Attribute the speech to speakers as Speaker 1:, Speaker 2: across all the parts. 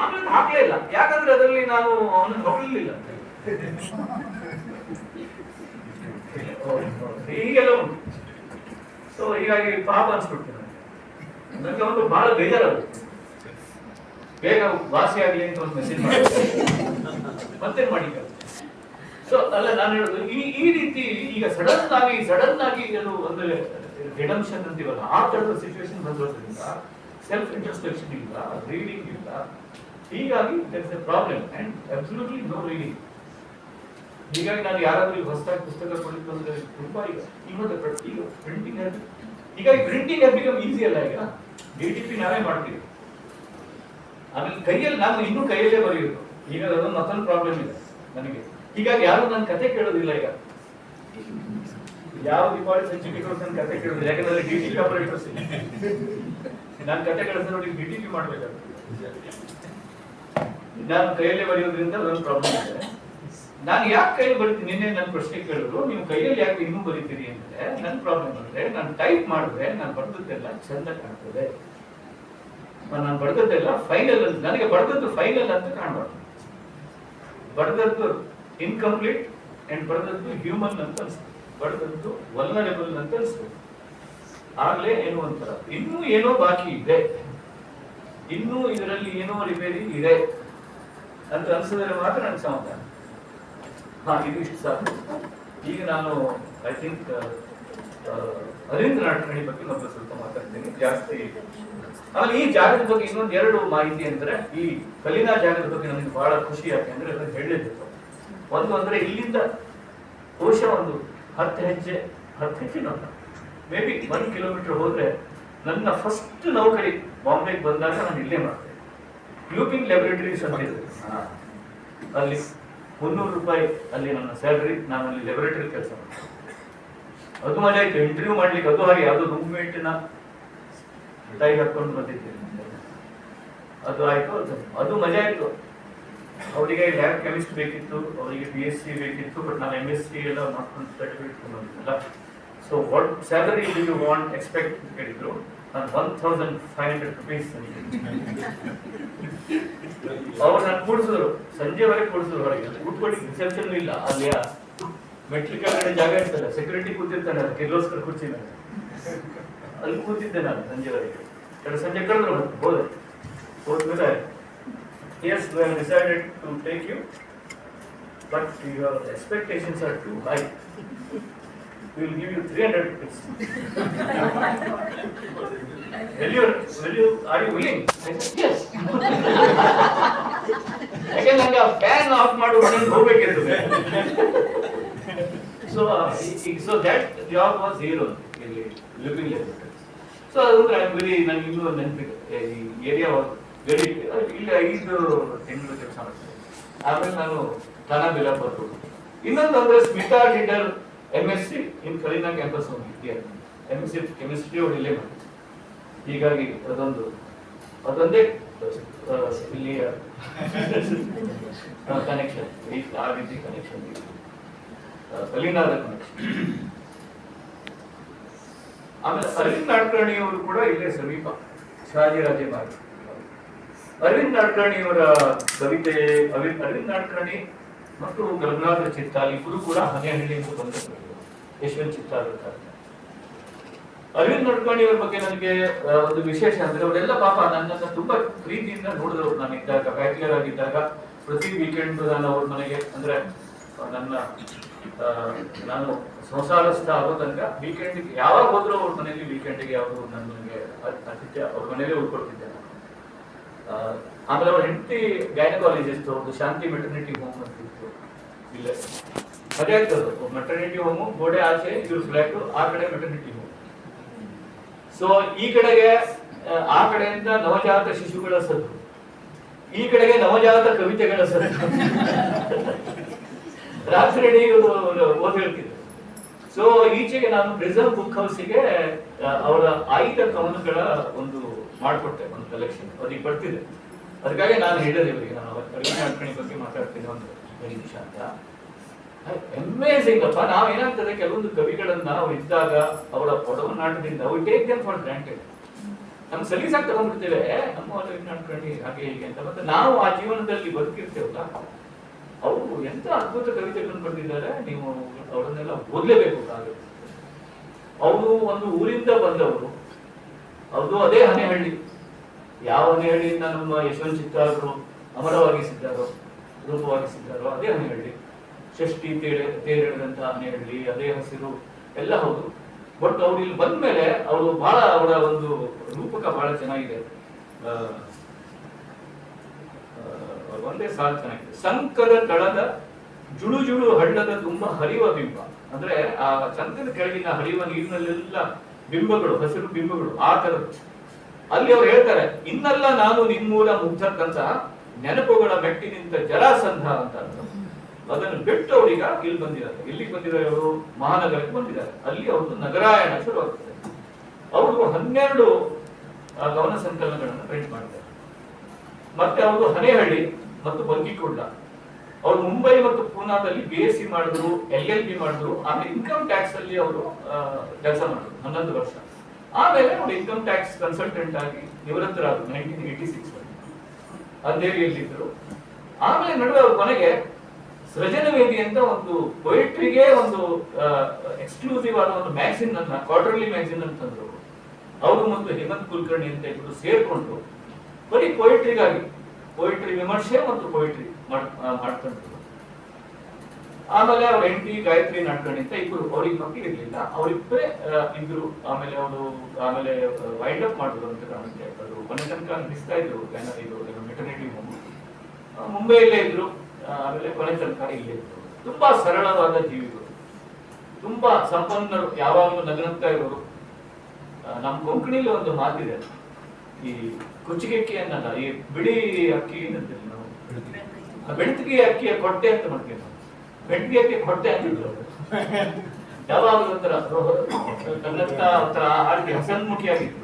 Speaker 1: ಆಮೇಲೆ ಹಾಕ್ಲೇ ಇಲ್ಲ, ಯಾಕಂದ್ರೆ ಅದರಲ್ಲಿ ನಾನು ಅವನನ್ನು ಹೊಗಳಲಿಲ್ಲ ಹೀಗೆಲ್ಲ ಉಂಟು. ಸೊ ಹೀಗಾಗಿ ಪಾಪ ಅನ್ಸ್ಬಿಡ್ತೀನಿ ನನಗೆ ಒಂದು ಬಹಳ ಬೇಜಾರಾಗುತ್ತೆ. ಬೇಗ ವಾಸಿ ಆಗ್ಲಿ ಅಂತ ಒಂದು ಮೆಸೇಜ್ ಮಾಡಿ ಮತ್ತೇನ್ ಮಾಡಿ. ಸೊ ಅಲ್ಲ ನಾನು ಹೇಳುದು ಈ ರೀತಿ ಈಗ ಸಡನ್ ಆಗಿ ಏನು ಒಂದು ರಿಡಂಪ್ಷನ್ ಅಂತೀವಲ್ಲ, ಆ ತರದ ಸಿಚುವೇಶನ್ ಬಂದಿರೋದ್ರಿಂದ ಸೆಲ್ಫ್ ಇಂಟ್ರಸ್ಪೆಕ್ಷನ್ ಇಲ್ಲ, ರೀಡಿಂಗ್ ಇಲ್ಲ, ಹೀಗಾಗಿ there is a problem and absolutely no reading. ಹೀಗಾಗಿ ನಾನು ಯಾರಾದ್ರೂ ಹೊಸದಾಗಿ ಪುಸ್ತಕ ಕೊಡಲಿಕ್ಕೆ ಬಂದ್ರೆ ತುಂಬಾ ಈಗ ಪ್ರಿಂಟಿಂಗ್ ಹೀಗಾಗಿ ಪ್ರಿಂಟಿಂಗ್ ಬಿಕಮ್ ಈಸಿ ಅಲ್ಲ. ಈಗ DTP ನಾವೇ ಮಾಡ್ತೀವಿ, ಆಮೇಲೆ ಕೈಯಲ್ಲಿ ನಾನು ಇನ್ನೂ ಕೈಯಲ್ಲೇ ಬರೆಯುವುದು. ಈಗ ಅದೊಂದು ಮತ್ತೊಂದು ಪ್ರಾಬ್ಲಮ್ ಇದೆ ನನಗೆ. ಹೀಗಾಗಿ ಯಾರು ನನ್ನ ಕತೆ ಕೇಳೋದಿಲ್ಲ. ಈಗ ಯಾವ ದೀಪಾವಳಿ ಸಂಚಿಕೆಗಳು ನನ್ನ ಕತೆ ಕೇಳೋದಿಲ್ಲ, ಯಾಕಂದ್ರೆ DTP ಆಪರೇಟರ್ಸ್ ಇಲ್ಲ. ನಾನು ಕತೆ ಕಳಿಸಿದ್ರೆ ನೋಡಿ DTP ಮಾಡ್ಬೇಕಾಗ್ತದೆ. ನಾನು ಕೈಯಲ್ಲೇ ಬರೆಯೋದ್ರಿಂದ ಅದೊಂದು ಪ್ರಾಬ್ಲಮ್ ಇದೆ. ನಾನು ಯಾಕೆ ಕೈಯಲ್ಲಿ ಬರೀತೀನಿ, ನಿನ್ನೆ ನನ್ನ ಪ್ರಶ್ನೆ ಕೇಳಿದ್ರು, ನೀವು ಕೈಯಲ್ಲಿ ಯಾಕೆ ಇನ್ನೂ ಬರೀತೀರಿ ಅಂದ್ರೆ ನನ್ನ ಪ್ರಾಬ್ಲಮ್ ಅಂದ್ರೆ ನಾನು ಟೈಪ್ ಮಾಡಿದ್ರೆ ನಾನು ಬರೆದದ್ದೆಲ್ಲ ಚಂದ ಕಾಣ್ತದೆ, ನಾನು ಬರೆದದ್ದೆಲ್ಲ ಫೈನಲ್ ಅಂತ, ನನಗೆ ಬರೆದದ್ದು ಫೈನಲ್ ಅಂತ ಕಾಣಬಾರ್ದು. ಬರೆದದ್ದು ಇನ್ಕಂಪ್ಲೀಟ್ ಅಂಡ್ ಬರೆದದ್ದು ಹ್ಯೂಮನ್ ಅಂತ ಅನ್ಸ್ತದೆ, ಬರೆದದ್ದು ವಲ್ನರೇಬಲ್ ಅಂತ ಅನ್ಸ್ತದೆ. ಆಗ್ಲೇ ಏನೋ ಒಂಥರ ಇನ್ನೂ ಏನೋ ಬಾಕಿ ಇದೆ, ಇನ್ನೂ ಇದರಲ್ಲಿ ಏನೋ ರಿಪೇರಿ ಇದೆ ಅಂತ ಅನ್ಸಿದ್ರೆ ಮಾತ್ರ ನನಗೆ ಸಮಾಧಾನ. ಇದು ಇಷ್ಟು ಸಾಕು. ಈಗ ನಾನು ಐ ಥಿಂಕ್ ಅರವಿಂದ್ ನಾಡ್ಕರ್ಣಿ ಬಗ್ಗೆ ಮೊದಲು ಸ್ವಲ್ಪ ಮಾತಾಡ್ತೀನಿ ಜಾಸ್ತಿ. ಆಮೇಲೆ ಈ ಜಾಗದ ಬಗ್ಗೆ ಇನ್ನೊಂದು 2 ಮಾಹಿತಿ ಅಂದ್ರೆ, ಈ ಕಲಿನಾ ಜಾಗದ ಬಗ್ಗೆ ನನಗೆ ಬಹಳ ಖುಷಿ ಯಾಕೆಂದ್ರೆ ಅದನ್ನು ಹೇಳಿದ್ದು. ಒಂದು ಅಂದ್ರೆ ಇಲ್ಲಿಂದ ಬಹುಶಃ ಒಂದು 10 ಹೆಜ್ಜೆ ಮೇ ಬಿ 1 ಕಿಲೋಮೀಟರ್ ಹೋದ್ರೆ ನನ್ನ ಫಸ್ಟ್ ನೌಕರಿ ಬಾಂಬೆಗೆ ಬಂದಾಗ ನಾನು ಇಲ್ಲೇ ಮಾಡ್ತೇನೆ. ಲೂಪಿಂಗ್ ಲ್ಯಾಬೊರೇಟರೀಸ್ ಅಂತ ಇದೆ, ಅಲ್ಲಿ 300 ರೂಪಾಯಿ ಅಲ್ಲಿ ನನ್ನ ಸ್ಯಾಲರಿ. ನಾನು ಅಲ್ಲಿ ಲ್ಯಾಬೊರೇಟರಿ ಕೆಲಸ ಮಾಡ್ತೀನಿ. ಅದು ಮಜಾ ಆಯ್ತು, ಇಂಟರ್ವ್ಯೂ ಮಾಡ್ಲಿಕ್ಕೆ. ಅದು ಹಾಗೆ ಅದು ರೂಮ್ಮೇಟ್ನ ಟೈ ಹಾಕೊಂಡು ಬಂದಿದ್ದೇನೆ, ಅದು ಆಯ್ತು, ಅದು ಮಜಾ ಆಯ್ತು. ಅವರಿಗೆ ಲ್ಯಾಬ್ ಕೆಮಿಸ್ಟ್ ಬೇಕಿತ್ತು, ಅವರಿಗೆ BSc ಬೇಕಿತ್ತು, ಬಟ್ ನಾನು MSc ಎಲ್ಲ ಮಾಡ್ಕೊಂಡು ಸರ್ಟಿಫಿಕೇಟ್ ಬಂದಿದ್ದಲ್ಲ. So what salary do you want expect ಹೇಳಿದ್ರು. ನಾನು 1500 rupees ಅವ್ರು ನಾನು ಕೂಡಿಸಿದ್ರು, ಸಂಜೆವರೆಗೆ ಕೂಡಿಸಿದ್ರು. ಹೊರಗೆ ಕೂತ್ಕೊಳ್ಳಿ, ರಿಸೆಪ್ಷನ್ ಇಲ್ಲ, ಅಲ್ಲಿ ಮೆಟ್ರಿಕ್ ಕಡೆ ಜಾಗ ಇರ್ತಲ್ಲ, ಸೆಕ್ಯೂರಿಟಿ ಕೂತಿರ್ತಾನೆ ಅದು ಕಿರ್ಲೋಸ್ಕರ್ ಕುರ್ಚಿ ಮೇಲೆ, ಅಲ್ಲಿ ಕೂತಿದ್ದೆ ನಾನು ಸಂಜೆವರೆಗೆ. ಸಂಜೆ ಕರೆದ್ರು, ಹೋದ್ಮೇಲೆ yes, we have decided to take you, but your expectations are too high. We will give you 300 rupees. Are you willing? I said, yes. Again, I have fan off ಮಾಡು ಮನೆಗೆ ಹೋಗಬೇಕಿರ್ತದೆ. So that job was zero ಇಲ್ಲಿ living level. So I am very, ನನಗೆ ಇನ್ನೂ ನೆನಪಿದೆ, ಈ area very ಇಲ್ಲಿ 5 ತಿಂಗಳು ಕೆಲಸ ಮಾಡ್ತೇನೆ. ಆಮೇಲೆ ನಾನು ತಾನಾ ಬಿಲ ಬರ್ಬೋದು. ಇನ್ನೊಂದು ಅಂದ್ರೆ ಸ್ಮಿತಾ ಡಿಡರ್ MSc ಇನ್ ಕಲಿನಾ ಕ್ಯಾಂಪಸ್ ಹೋಗಿದ್ದೆ, MSc ಕೆಮಿಸ್ಟ್ರಿ ಅವ್ರು ಇಲ್ಲೇ ಮಾಡಿ. ಹೀಗಾಗಿ ಅದೊಂದೇ ಇಲ್ಲಿಯ ಕನೆಕ್ಷನ್, ಆ ರೀತಿ ಕನೆಕ್ಷನ್, ಕಲಿನಾದ ಕನೆಕ್ಷನ್. ಆಮೇಲೆ ಅರವಿಂದ್ ನಾಡ್ಕರ್ಣಿ ಅವರು ಕೂಡ ಇಲ್ಲೇ ಸಮೀಪ, ಶಹಾಜಿರಾಜೇ ಮಾರ್ಗ. ಅರವಿಂದ್ ನಾಡ್ಕರ್ಣಿಯವರ ಕವಿತೆ, ಅರವಿಂದ್ ನಾಡ್ಕರ್ಣಿ ಮತ್ತು ಗಂಗಾಧರ ಚಿತ್ತಾಲ್ ಇಬ್ಬರು ಕೂಡ ಹನೆಹಳ್ಳಿಯಿಂದ ಬಂದವರು, ಯಶವಂತ್ ಚಿತ್ತಾಲ್. ಅರವಿಂದ್ ನಾಡ್ಕರ್ಣಿಯವರ ಬಗ್ಗೆ ನನಗೆ ಒಂದು ವಿಶೇಷ ಅಂದ್ರೆ, ಅವರೆಲ್ಲ ಪಾಪ ನನ್ನನ್ನು ತುಂಬಾ ಪ್ರೀತಿಯಿಂದ ನೋಡಿದವರು. ನಾನು ಇದ್ದಾಗ, ಬ್ಯಾಚುಲರ್ ಆಗಿದ್ದಾಗ ಪ್ರತಿ ವೀಕೆಂಡ್ ನಾನು ಅವ್ರ ಮನೆಗೆ, ಅಂದ್ರೆ ನಾನು ಸಂಸಾರಸ್ಥ ಆಗೋ ತನಕ ವೀಕೆಂಡ್ಗೆ ಯಾವಾಗ ಹೋದ್ರು ಅವ್ರ ಮನೆಯಲ್ಲಿ, ವೀಕೆಂಡ್ಗೆ ಯಾವುದು ನನಗೆ ಆತಿಥ್ಯ ಅವ್ರ ಮನೇಲಿ ಉಳ್ಕೊಳ್ತಿದ್ದೆ ನಾನು. ಆಮೇಲೆ ಅವ್ರ ಹೆಂಡತಿ ಗೈನಕಾಲಜಿಸ್ಟ್, ಒಂದು ಶಾಂತಿ ಮೆಟರ್ನಿಟಿ ಹೋಮ್ ಅಂತ ಇತ್ತು ಇಲ್ಲೇ. ಅದೇ ಆಗ್ತದೆ, ಮೆಟರ್ನಿಟಿ ಹೋಮು ಗೋಡೆ ಆಚೆ, ಇವ್ರ ಫ್ಲಾಟ್, ಆ ಕಡೆ ಮೆಟರ್ನಿಟಿ ಹೋಮ್. ಸೊ ಈ ಕಡೆಗೆ ಆ ಕಡೆಯಿಂದ ನವಜಾತ ಶಿಶುಗಳ ಸದ್ದು, ಈ ಕಡೆಗೆ ನವಜಾತ ಕವಿತೆಗಳ ಸದ್ದು. ರಾತ್ರಿ ಓದ್ ಹೇಳ್ತಿದ್ರು. ಸೊ ಈಚೆಗೆ ನಾನು ಪ್ರಿಸರ್ವ್ ಬುಕ್ ಹೌಸ್ಗೆ ಅವರ ಆಯ್ದ ಕವನಗಳ ಒಂದು ಮಾಡ್ಕೊಟ್ಟೆ, ಒಂದು ಕಲೆಕ್ಷನ್ ಅದಕ್ಕೆ ಬರ್ತಿದೆ. ಅದಕ್ಕಾಗಿ ನಾನು ಹೇಳಿದೆ ಇವರಿಗೆ, ನಾನು ಅರವಿಂದ್ ನಾಡ್ಕರ್ಣಿ ಬಗ್ಗೆ ಮಾತಾಡ್ತೀನಿ ಒಂದು 2 ನಿಮಿಷ ಅಂತ. ಅಮೇಜಿಂಗ್ ಅಪ್ಪ. ನಾವೇನಾಗ್ತದೆ, ಕೆಲವೊಂದು ಕವಿಗಳನ್ನ ಅವ್ರು ಇದ್ದಾಗ ಅವರ ಒಡನಾಟದಿಂದ we take them for granted. ನಮ್ಗೆ ಸಲೀಸಾಗಿ ತಗೊಂಡ್ಬಿಡ್ತೇವೆ, ನಮ್ಮ ನಡ್ಕೊಂಡು ಹಾಗೆ ಹೀಗೆ ಅಂತ. ಮತ್ತೆ ನಾವು ಆ ಜೀವನದಲ್ಲಿ ಬದುಕಿರ್ತೇವಲ್ಲ, ಅವರು ಎಂತ ಅದ್ಭುತ ಕವಿತೆಗಳನ್ನು ಬರೆದಿದ್ದಾರೆ, ನೀವು ಅವರನ್ನೆಲ್ಲ ಓದಲೇಬೇಕು. ಅವರು ಒಂದು ಊರಿಂದ ಬಂದವರು, ಅದು ಅದೇ ಹನೆಹಳ್ಳಿ. ಯಾವ ಹನೆಹಳ್ಳಿಯಿಂದ ನಮ್ಮ ಯಶವಂತ ಚಿತ್ತಾರರು ಅಮರವಾಗಿಸಿದ್ದಾರೋ, ರೂಪವಾಗಿಸಿದ್ದಾರೋ ಅದೇ ಹನೆಹಳ್ಳಿ. ಷಷ್ಠಿ ತೇರೆಳೆದಂತ ಹನೆಹಳ್ಳಿ, ಅದೇ ಹಸಿರು ಎಲ್ಲ ಹೌದು. ಬಟ್ ಅವ್ರು ಇಲ್ಲಿ ಬಂದ್ಮೇಲೆ ಅವರು ಬಹಳ, ಅವರ ಒಂದು ರೂಪಕ ಬಹಳ ಚೆನ್ನಾಗಿದೆ. ಒಂದೇ ಸಾಲು ಚೆನ್ನಾಗಿದೆ. ಸಂಕರ ತಳದ ಜುಳು ಜುಳು ಹಳ್ಳದ ತುಂಬಾ ಹರಿಯುವ ಬಿಂಬ. ಅಂದ್ರೆ ಆ ಚಂದ್ರನ ಕೆಳಗಿನ ಹರಿಯುವ ನೀರಿನಲ್ಲೆಲ್ಲ ಬಿಂಬಗಳು, ಹಸಿರು ಬಿಂಬಗಳು, ಆ ತರದ್ದು. ಅಲ್ಲಿ ಅವ್ರು ಹೇಳ್ತಾರೆ, ಇನ್ನೆಲ್ಲ ನಾನು ನಿಮ್ಮೂಲ ಮುಗ್ಧಕ್ಕಂತ ನೆನಪುಗಳ ಮೆಟ್ಟಿ ನಿಂತ ಜರಾಸಂಧ ಅಂತ. ಅದನ್ನು ಬಿಟ್ಟು ಅವರೀಗ ಇಲ್ಲಿ ಬಂದಿದ್ದಾರೆ. ಇಲ್ಲಿಗೆ ಬಂದಿದ್ದಾರೆ ಅವರು, ಮಹಾನಗರಕ್ಕೆ ಬಂದಿದ್ದಾರೆ. ಅಲ್ಲಿ ಅವ್ರದ್ದು ನಗರಾಯಣ ಶುರುವಾಗ್ತದೆ. ಅವರು 12 ಗಮನ ಸಂಕಲನಗಳನ್ನು ಪ್ರಿಂಟ್ ಮಾಡಿದ್ದಾರೆ. ಮತ್ತೆ ಅವರು ಹನೇಹಳ್ಳಿ ಮತ್ತು ಬಂಗಿಕೊಂಡ. ಅವರು ಮುಂಬೈ ಮತ್ತು ಪೂನಾದಲ್ಲಿ BSc ಮಾಡಿದ್ರು, LLB ಮಾಡಿದ್ರು. ಆಮೇಲೆ ಇನ್ಕಮ್ ಟ್ಯಾಕ್ಸ್ ಅಲ್ಲಿ ಅವರು ಕೆಲಸ ಮಾಡಿದ್ರು 11 ವರ್ಷ. ಆಮೇಲೆ ಅವರು ಇನ್ಕಮ್ ಟ್ಯಾಕ್ಸ್ ಕನ್ಸಲ್ಟೆಂಟ್ ಆಗಿ ನಿವೃತ್ತರಾದ್ರು 1986 ಅಂಧೇರಿಯಲ್ಲಿದ್ದರು. ಆಮೇಲೆ ನಡುವೆ ಅವ್ರ ಕೊನೆಗೆ ಸೃಜನವೇದಿ ಅಂತ ಒಂದು ಪೊಯಿಟ್ರಿಗೆ ಒಂದು ಎಕ್ಸ್ಕ್ಲೂಸಿವ್ ಆದ ಒಂದು ಮ್ಯಾಗಝಿನ್ ಅನ್ನ, ಕ್ವಾರ್ಟರ್ಲಿ ಮ್ಯಾಗಝಿನ್ ಅಂತಂದ್ರು. ಅವರು ಮತ್ತು ಹೇಮಂತ್ ಕುಲಕರ್ಣಿ ಅಂತ ಇಬ್ಬರು ಸೇರ್ಕೊಂಡು ಬರೀ ಪೊಯಿಟ್ರಿಗಾಗಿ, ಪೊಯಿಟ್ರಿ ವಿಮರ್ಶೆ ಮತ್ತು ಪೊಯಿಟ್ರಿ ಮಾಡ್ಕೊಂಡ್ರು. ಆಮೇಲೆ ಅವ್ರ ಹೆಂಡತಿ ಗಾಯತ್ರಿ ನಾಡ್ಕರ್ಣಿ ಅಂತ ಇಬ್ರು, ಅವ್ರಿಗೆ ಮಕ್ಕಳು ಇರ್ಲಿಲ್ಲ, ಅವರಿಬ್ಬರೇ ಇದ್ರು. ಆಮೇಲೆ ಆಮೇಲೆ ವೈಂಡ್ ಅಪ್ ಮಾಡಿದ್ರು ಅಂತ ಕಾಣುತ್ತೆ. ಅದು ಕೊನೆ ತನಕ ನಡೆಸ್ತಾ ಇದ್ರು ಮೆಟರ್ನಿಟಿ ಹೋಮ್. ಮುಂಬೈಯಲ್ಲೇ ಇದ್ರು, ಆಮೇಲೆ ಕೊನೆ ತನಕ ಇಲ್ಲೇ ಇದ್ರು. ತುಂಬಾ ಸರಳವಾದ ಜೀವಿಗಳು, ತುಂಬಾ ಸಂಪನ್ನರು, ಯಾವಾಗಲೂ ನಗನಗ್ತಾ ಇರೋರು. ನಮ್ಮ ಕೊಂಕಣಿಲಿ ಒಂದು ಮಾತಿದೆ, ಈ ಕುಚ್ಚಿಗೆಕ್ಕಿ ಅನ್ನಲ್ಲ, ಈ ಬಿಳಿ ಅಕ್ಕಿ ಏನಂತೀವಿ ನಾವು, ಬೆಳ್ತಿಗೆ ಅಕ್ಕಿಯ ಕೊಟ್ಟೆ ಅಂತ ಮಾಡ್ತೀವಿ ನಾವು. ಬೆಳ್ತಿಗೆ ಅಕ್ಕಿ ಕೊಟ್ಟೆ ಅಂತಿದ್ರು. ಯಾವಾಗಲೂ ಒಂಥರ ನಗ್ನಗ್ತಾ ಒಂಥರ ಹಾಗೆ ಹಸನ್ಮುಖಿಯಾಗಿದ್ರು.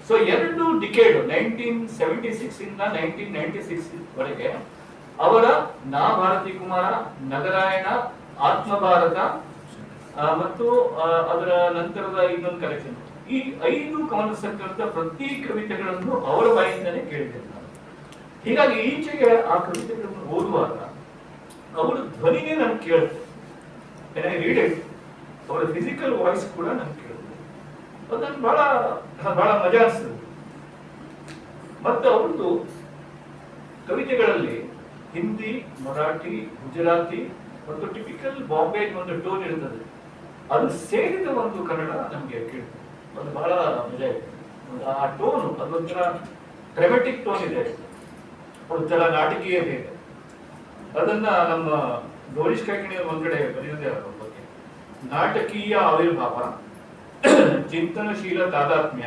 Speaker 1: ಸೊ 2 ಡಿಕೇಡ್ 1976 ಇಂದ 1996 ವರೆಗೆ ಅವರ ನಾ ಭಾರತಿ ಕುಮಾರ, ನಗರಾಯಣ, ಆತ್ಮಭಾರತ ಮತ್ತು ಅದರ ನಂತರದ ಇನ್ನೊಂದು ಕಲೆಕ್ಷನ್, ಈ 5 ಕವನ ಸಂಕಲನದ ಪ್ರತಿ ಕವಿತೆಗಳನ್ನು ಅವರ ಬಾಯಿಂದಲೇ ಕೇಳಿದ್ದೇನೆ ನಾನು. ಹೀಗಾಗಿ ಈಚೆಗೆ ಆ ಕವಿತೆಗಳನ್ನು ಓದುವಾಗ ಅವರ ಧ್ವನಿನೇ ನನ್ಗೆ ಕೇಳುತ್ತೆ. ರೀಡ್ ಇಟ್, ಅವರ ಫಿಸಿಕಲ್ ವಾಯ್ಸ್ ಕೂಡ ನನ್ಗೆ ಕೇಳುತ್ತೆ. ಅದನ್ನು ಬಹಳ ಬಹಳ ಮಜಾ ಅನಿಸ್ತದೆ. ಮತ್ತು ಅವ್ರದ್ದು ಕವಿತೆಗಳಲ್ಲಿ ಹಿಂದಿ, ಮರಾಠಿ, ಗುಜರಾತಿ ಮತ್ತು ಟಿಪಿಕಲ್ ಬಾಂಬೆ ಒಂದು ಟೋನ್ ಇರ್ತದೆ. ಅದು ಸೇರಿದ ಒಂದು ಕನ್ನಡ ನಮಗೆ ಕೇಳ್ತದೆ. ಅದು ಬಹಳ ಮಜಾ ಇದೆ. ಆ ಟೋನು ಅದೊಂಥರ ಡ್ರಾಮೆಟಿಕ್ ಟೋನ್ ಇದೆ, ಒಂಥರ ನಾಟಕೀಯತೆ ಇದೆ. ಅದನ್ನ ನಮ್ಮ ಗೌರೀಶ್ ಕಾಯ್ಕಿಣಿಯ ಒಂದ್ ಕಡೆ ಬರೆಯೋದೇ ಅದರ ಬಗ್ಗೆ. ನಾಟಕೀಯ ಆವಿರ್ಭಾವ, ಚಿಂತನಶೀಲ ತಾದಾತ್ಮ್ಯ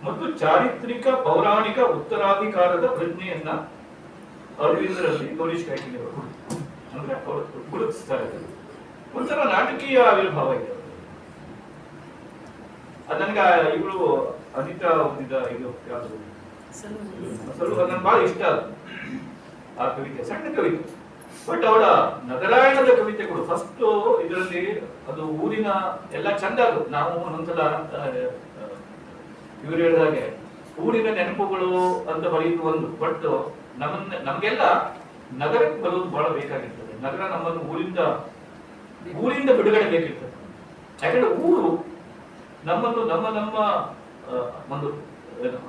Speaker 1: ಮತ್ತು ಚಾರಿತ್ರಿಕ ಪೌರಾಣಿಕ ಉತ್ತರಾಧಿಕಾರದ ಪ್ರಜ್ಞೆಯನ್ನ ಅರವಿಂದರಲ್ಲಿ ಗೌರೀಶ್ ಕಾಯ್ಕಿಣಿ ಅವರು ಅಂದ್ರೆ ಗುರುತಿಸ್ತಾರೆ. ಒಂಥರ ನಾಟಕೀಯ ಆವಿರ್ಭಾವ ಇದೆ. ಅದು ನನಗೆ ಇವಳು ಅನಿತಾ ಓದಿದ ಇದು ಯಾವುದು ಸ್ವಲ್ಪ ನನ್ಗೆ ಬಹಳ ಇಷ್ಟ ಅದು. ಆ ಕವಿತೆ ಸಣ್ಣ ಕವಿತೆ, ಬಟ್ ಅವಳ ನಗರಾಯಣದ ಕವಿತೆಗಳು ಫಸ್ಟ್ ಇದರಲ್ಲಿ ಅದು ಊರಿನ ಎಲ್ಲ ಚಂದ. ಅದು ನಾವು ಒಂದೊಂದ್ಸಲ ಇವರು ಹೇಳಿದಾಗೆ ಊರಿನ ನೆನಪುಗಳು ಅಂತ ಬರೆಯುವುದು ಒಂದು, ಬಟ್ ನಮ್ಗೆಲ್ಲ ನಗರಕ್ಕೆ ಬರೋದು ಬಹಳ ಬೇಕಾಗಿರ್ತದೆ. ನಗರ ನಮ್ಮನ್ನು ಊರಿಂದ ಬಿಡುಗಡೆ ಬೇಕಿರ್ತದೆ. ಯಾಕಂದ್ರೆ ಊರು ನಮ್ಮನ್ನು ನಮ್ಮ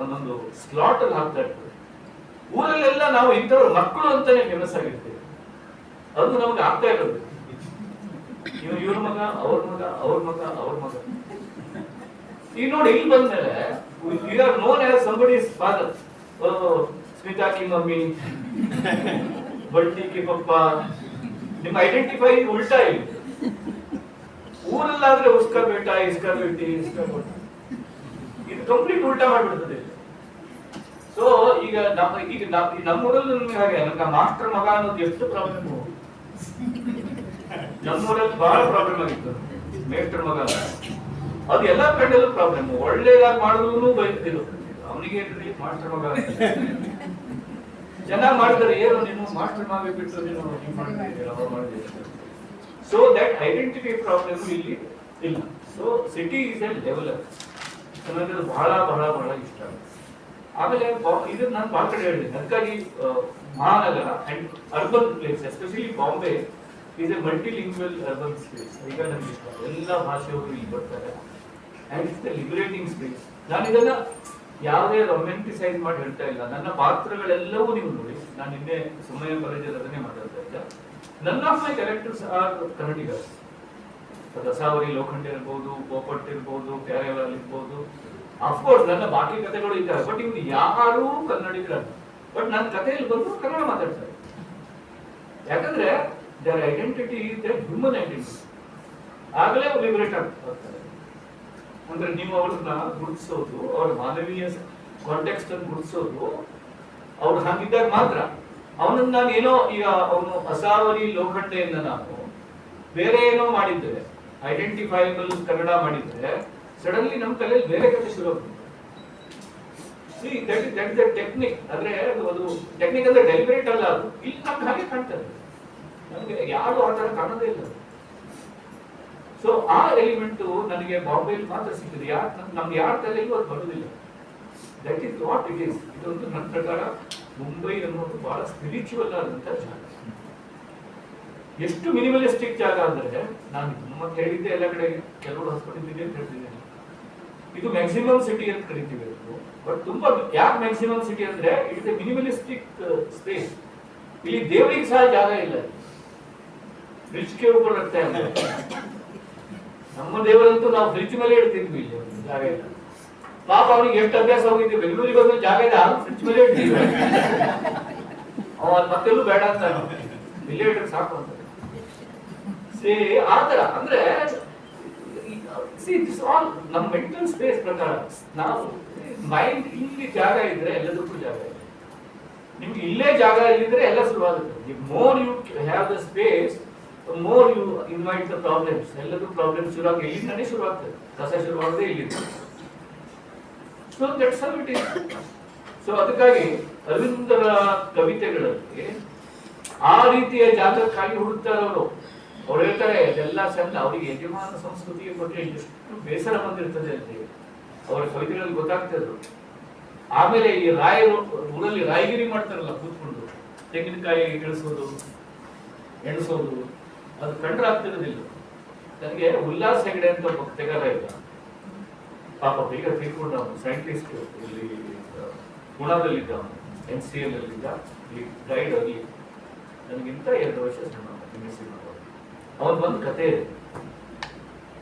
Speaker 1: ಒಂದೊಂದು ಸ್ಲಾಟ್ ಅಲ್ಲಿ ಹಾಕ್ತಾ ಇರ್ತದೆ. ಊರಲ್ಲೆಲ್ಲ ನಾವು ಇಂಥವ್ರ ಮಕ್ಕಳು ಅಂತಾನೆ ಫೇಮಸ್ ಆಗಿರ್ತೇವೆ. ಅದು ನಮ್ಗೆ ಆಗ್ತಾ ಇರೋದು. ಇವ್ರ ಮಗ, ಅವ್ರ ಮಗ, ಅವ್ರ ಮಗ, ಅವ್ರ ಮಗ. ಈಗ ನೋಡಿ, ಇಲ್ಲಿ ಬಂದ್ಮೇಲೆ you are known as somebody's father. Smita ಕಿ ಮಮ್ಮಿ, ಬಡ್ಡಿ ಕಿ ಪಪ್ಪ. ನಿಮ್ಮ ಐಡೆಂಟಿಫೈ ಉಲ್ಟಾ ಇಲ್ಲ. ಊರಲ್ಲಾದ್ರೆ ಉಸ್ಕಾ ಬೇಟ, ಇಸ್ಕಾ ಬೇಟಿ, ಇಸ್ಕಾ ಬೇಟ, ಇದು ಕಂಪ್ಲೀಟ್ ಉಲ್ಟಾ ಮಾಡ್ಬಿಡ್ತದೆ. ಸೊ ಈಗ ನಮ್ಮೂರಲ್ಲಿ ಹಾಗೆ ನಮ್ಗೆ ಮಾಸ್ಟರ್ ಮಗ ಅನ್ನೋದು ಎಷ್ಟು ಪ್ರಾಬ್ಲಮ್. ನಮ್ಮೂರಲ್ಲಿ ಬಹಳ ಪ್ರಾಬ್ಲಮ್ ಆಗಿತ್ತು. ಮೇಸ್ಟರ್ ಮಗ ಅದು ಎಲ್ಲಾ ಕಡೆಯಲ್ಲೂ ಪ್ರಾಬ್ಲಮ್. ಒಳ್ಳೆದಾಗಿ ಮಾಡಿದ್ರು ಇದು ಅವನಿಗೆ ಮಾಸ್ಟರ್ ಮಗ. ಚೆನ್ನಾಗಿ ಮಾಡ್ತಾರೆ, ಏನು ನೀನು ಮಾಸ್ಟರ್ ಮಗ ಬಿಟ್ಟು ನೀನು ಮಾಡಿದ್ದೀರಿ. ಸೊ ದಟ್ ಐಡೆಂಟಿಟಿ ಪ್ರಾಬ್ಲಮ್ ಇಲ್ಲಿ ಇಲ್ಲ. So city is A develop, ನನಗೆ ಅದು ಬಹಳ ಬಹಳ ಬಹಳ ಇಷ್ಟ. ಆಮೇಲೆ ಇದು ನಾನು ಭಾಳ ಕಡೆ ಹೇಳಿದ್ದೀನಿ, ಅದಕ್ಕಾಗಿ ಮಹಾನಗರ and urban place especially Bombay is A multilingual urban space. ಈಗ ನನಗೆ ಇಷ್ಟ, ಎಲ್ಲ ಭಾಷೆಯವರು ಇಲ್ಲಿ ಬರ್ತಾರೆ and it's the liberating space. ನಾನು ಇದನ್ನ ಯಾವುದೇ ರೊಮ್ಯಾಂಟಿಸೈಸ್ ಮಾಡಿ ಹೇಳ್ತಾ ಇಲ್ಲ, ನನ್ನ ಪಾತ್ರಗಳೆಲ್ಲವೂ ನೀವು ನೋಡಿ. ನಾನು ನಿನ್ನೆ ಸುಮ್ಮನೆ ಕಾಲೇಜಲ್ಲಿ ಅದನ್ನೇ ಮಾತಾಡ್ತಾ ಇದ್ದೆ. None of my characters are ಕನ್ನಡಿಗರ್ಸ್. ರಸಾವರಿ ಲೋಖಂಡೆ ಇರ್ಬೋದು, ಪೋಪಟ್ ಇರ್ಬೋದು, ಪ್ಯಾರೇವಾಲ್ ಇರ್ಬೋದು. ಅಫ್ಕೋರ್ಸ್ ನನ್ನ ಬಾಕಿ ಕಥೆಗಳು ಇದ್ದಾರೆ, ಬಟ್ ಇವ್ರು ಯಾರೂ ಕನ್ನಡಿಗರಲ್ಲ. ಬಟ್ ನನ್ನ ಕಥೆಯಲ್ಲಿ ಬಂದು ಕನ್ನಡ ಮಾತಾಡ್ತಾರೆ, ಯಾಕಂದ್ರೆ their identity is their human identity. ಆಗಲೇ ಲಿಬರೇಟ್ ಆಗ್ತಾರೆ. ಅಂದ್ರೆ ನೀವು ಅವ್ರನ್ನ ಗುರುತಿಸೋದು, ಅವ್ರ ಮಾನವೀಯ ಕಾಂಟೆಕ್ಸ್ಟ್ ಅನ್ನು ಗುರುತಿಸೋದು, ಅವ್ರು ಹಾಗಿದ್ದಾಗ ಮಾತ್ರ. ಅವನನ್ನ ನಾನು ಏನೋ ಈಗ ಅವನು ಅಸಾವರಿ ಲೋಖಂಡೆಯನ್ನ ನಾನು ಬೇರೆ ಏನೋ ಮಾಡಿದ್ರೆ, ಐಡೆಂಟಿಫೈಬಲ್ ಕನ್ನಡ ಮಾಡಿದ್ರೆ, ಸಡನ್ಲಿ ನಮ್ಮ ತಲೆಯಲ್ಲಿ ಬೇರೆ ಕಥೆ ಶುರು ಆಗ್ತದೆ. That is the technique. ಅಂದ್ರೆ ಅದು ಟೆಕ್ನಿಕ್ ಅಂದ್ರೆ ಡೆಲಿಬರೇಟ್ ಅಲ್ಲ, ಅದು ಇಲ್ಲಿ ನಮ್ಗೆ ಹಾಗೆ ಕಾಣ್ತದೆ. ನಮ್ಗೆ ಯಾರು ಆ ತರ ಕಾಣೋದೇ ಇಲ್ಲ. ಸೊ ಆ ಎಲಿಮೆಂಟ್ ನನಗೆ ಬಾಂಬೆಯಲ್ಲಿ ಮಾತ್ರ ಸಿಕ್ಕಿದೆ. ನಮ್ಗೆ ಯಾರ ತಲೆಯಲ್ಲೂ ಅದು ಬರುವುದಿಲ್ಲ. That is what it is. ಇದೊಂದು ನನ್ನ ಪ್ರಕಾರ ಮುಂಬೈ ಅನ್ನೋದು ಬಹಳ ಸ್ಪಿರಿಚುವಲ್ ಆದಂತ ಜಾಗ. ಎಷ್ಟು ಮಿನಿಮಲಿಸ್ಟಿಕ್ ಜಾಗ ಅಂದ್ರೆ, ನಾನು ಮತ್ತೆ ಹೇಳಿದ್ದೆ ಎಲ್ಲ ಕಡೆ ಕೆಲವರು ಹಸ್ಕೊಂಡಿದ್ದೀನಿ ಅಂತ ಹೇಳ್ತಿದ್ದೇನೆ. ಇದು ಮ್ಯಾಕ್ಸಿಮಮ್ ಸಿಟಿ ಅಂತ ಕರಿತೀವಿ. ಬಟ್ ತುಂಬಾ ಯಾಕೆ ಮ್ಯಾಕ್ಸಿಮಮ್ ಸಿಟಿ ಅಂದ್ರೆ it is A minimalistic space. ಇಲ್ಲಿ ದೇವರಿಗೆ ಸಹ ಜಾಗ ಇಲ್ಲ. ಫ್ರಿಜ್ ಕೇಳ್ಕೊಳತ್ತೆ ಅಂದ್ರೆ ನಮ್ಮ ದೇವರಂತೂ ನಾವು ಫ್ರಿಜ್ ಮೇಲೆ ಇಡ್ತಿದ್ವಿ, ಇಲ್ಲಿ ಜಾಗ ಇಲ್ಲ. ಪಾಪ ಅವನಿಗೆ ಎಷ್ಟು ಅಭ್ಯಾಸ ಹೋಗಿದ್ವಿ, ಬೆಂಗಳೂರಿಗೆ ಬಂದ್ರೆ ಜಾಗ ಇದೆ, ಫ್ರಿಜ್ ಮೇಲೆ ಇಡ್ತೀವಿ. ಅವನ್ ಮತ್ತೆಲ್ಲೂ ಬೇಡ ಅಂತ ಇಲ್ಲೇ ಇಟ್ರೆ ಸಾಕು ಅಂತ. ಆತರ ಅಂದ್ರೆ ನಮ್ಮ ಮೆಂಟಲ್ ಸ್ಪೇಸ್ ಪ್ರಕಾರ ನಾವು ಮೈಂಡ್ ಇಲ್ಲಿ ಜಾಗ ಇದ್ರೆ ಎಲ್ಲದಕ್ಕೂ ಜಾಗ ಇದೆ. ನಿಮ್ಗೆ ಇಲ್ಲೇ ಜಾಗ ಇಲ್ಲಿದ್ರೆ ಎಲ್ಲ ಶುರುವಾಗುತ್ತೆ. More you have the space, more you invite the problems. ಎಲ್ಲದೂ ಪ್ರಾಬ್ಲಮ್ ಶುರುವಾಗಿ ಇಲ್ಲಿಂದಾನೇ ಶುರುವಾಗ್ತದೆ, ಕಸ ಶುರುವಾಗದೆ ಇಲ್ಲಿಂದ. So that's how it is. So ಅದಕ್ಕಾಗಿ ಅರವಿಂದರ ಕವಿತೆಗಳಲ್ಲಿ ಆ ರೀತಿಯ ಜಾಗಕ್ಕಾಗಿ ಹುಡುಕ್ತಾರೆ ಅವರು. ಅವ್ರು ಹೇಳ್ತಾರೆ ಅದೆಲ್ಲ ಚಂದ, ಅವರಿಗೆ ಯಜಮಾನ ಸಂಸ್ಕೃತಿಗೆ ಬಗ್ಗೆ ಎಷ್ಟು ಬೇಸರ ಬಂದಿರ್ತದೆ ಅಂತ ಹೇಳಿ ಅವರ ಕವಿತೆಗಳಲ್ಲಿ ಗೊತ್ತಾಗ್ತದೆ. ಆಮೇಲೆ ಈ ರಾಯರು ಊರಲ್ಲಿ ರಾಯಗಿರಿ ಮಾಡ್ತಾರಲ್ಲ, ಕೂತ್ಕೊಂಡು ತೆಂಗಿನಕಾಯಿ ಇಳಿಸೋದು, ಎಣಿಸೋದು, ಅದು ಕಂಡ್ರೆ ಆಗ್ತಿರೋದಿಲ್ಲ. ನನಗೆ ಉಲ್ಲಾಸ್ ಹೆಗಡೆ ಅಂತ ಒಬ್ಬ ಕಥೆಗಾರ ಇಲ್ಲ, ಪಾಪ ಈಗ ತೀರ್ಕೊಂಡು, ಅವನು ಸೈಂಟಿಸ್ಟ್, ಇಲ್ಲಿ ಪುಣಾದಲ್ಲಿದ್ದ, ಅವನು NCL ಅಲ್ಲಿದ್ದ, ಈ ಗೈಡ್ ಆಗಿ ನನಗಿಂತ 2 ವರ್ಷ ಸಣ್ಣ. ಅವನ್ ಒಂದು ಕತೆ ಇದೆ,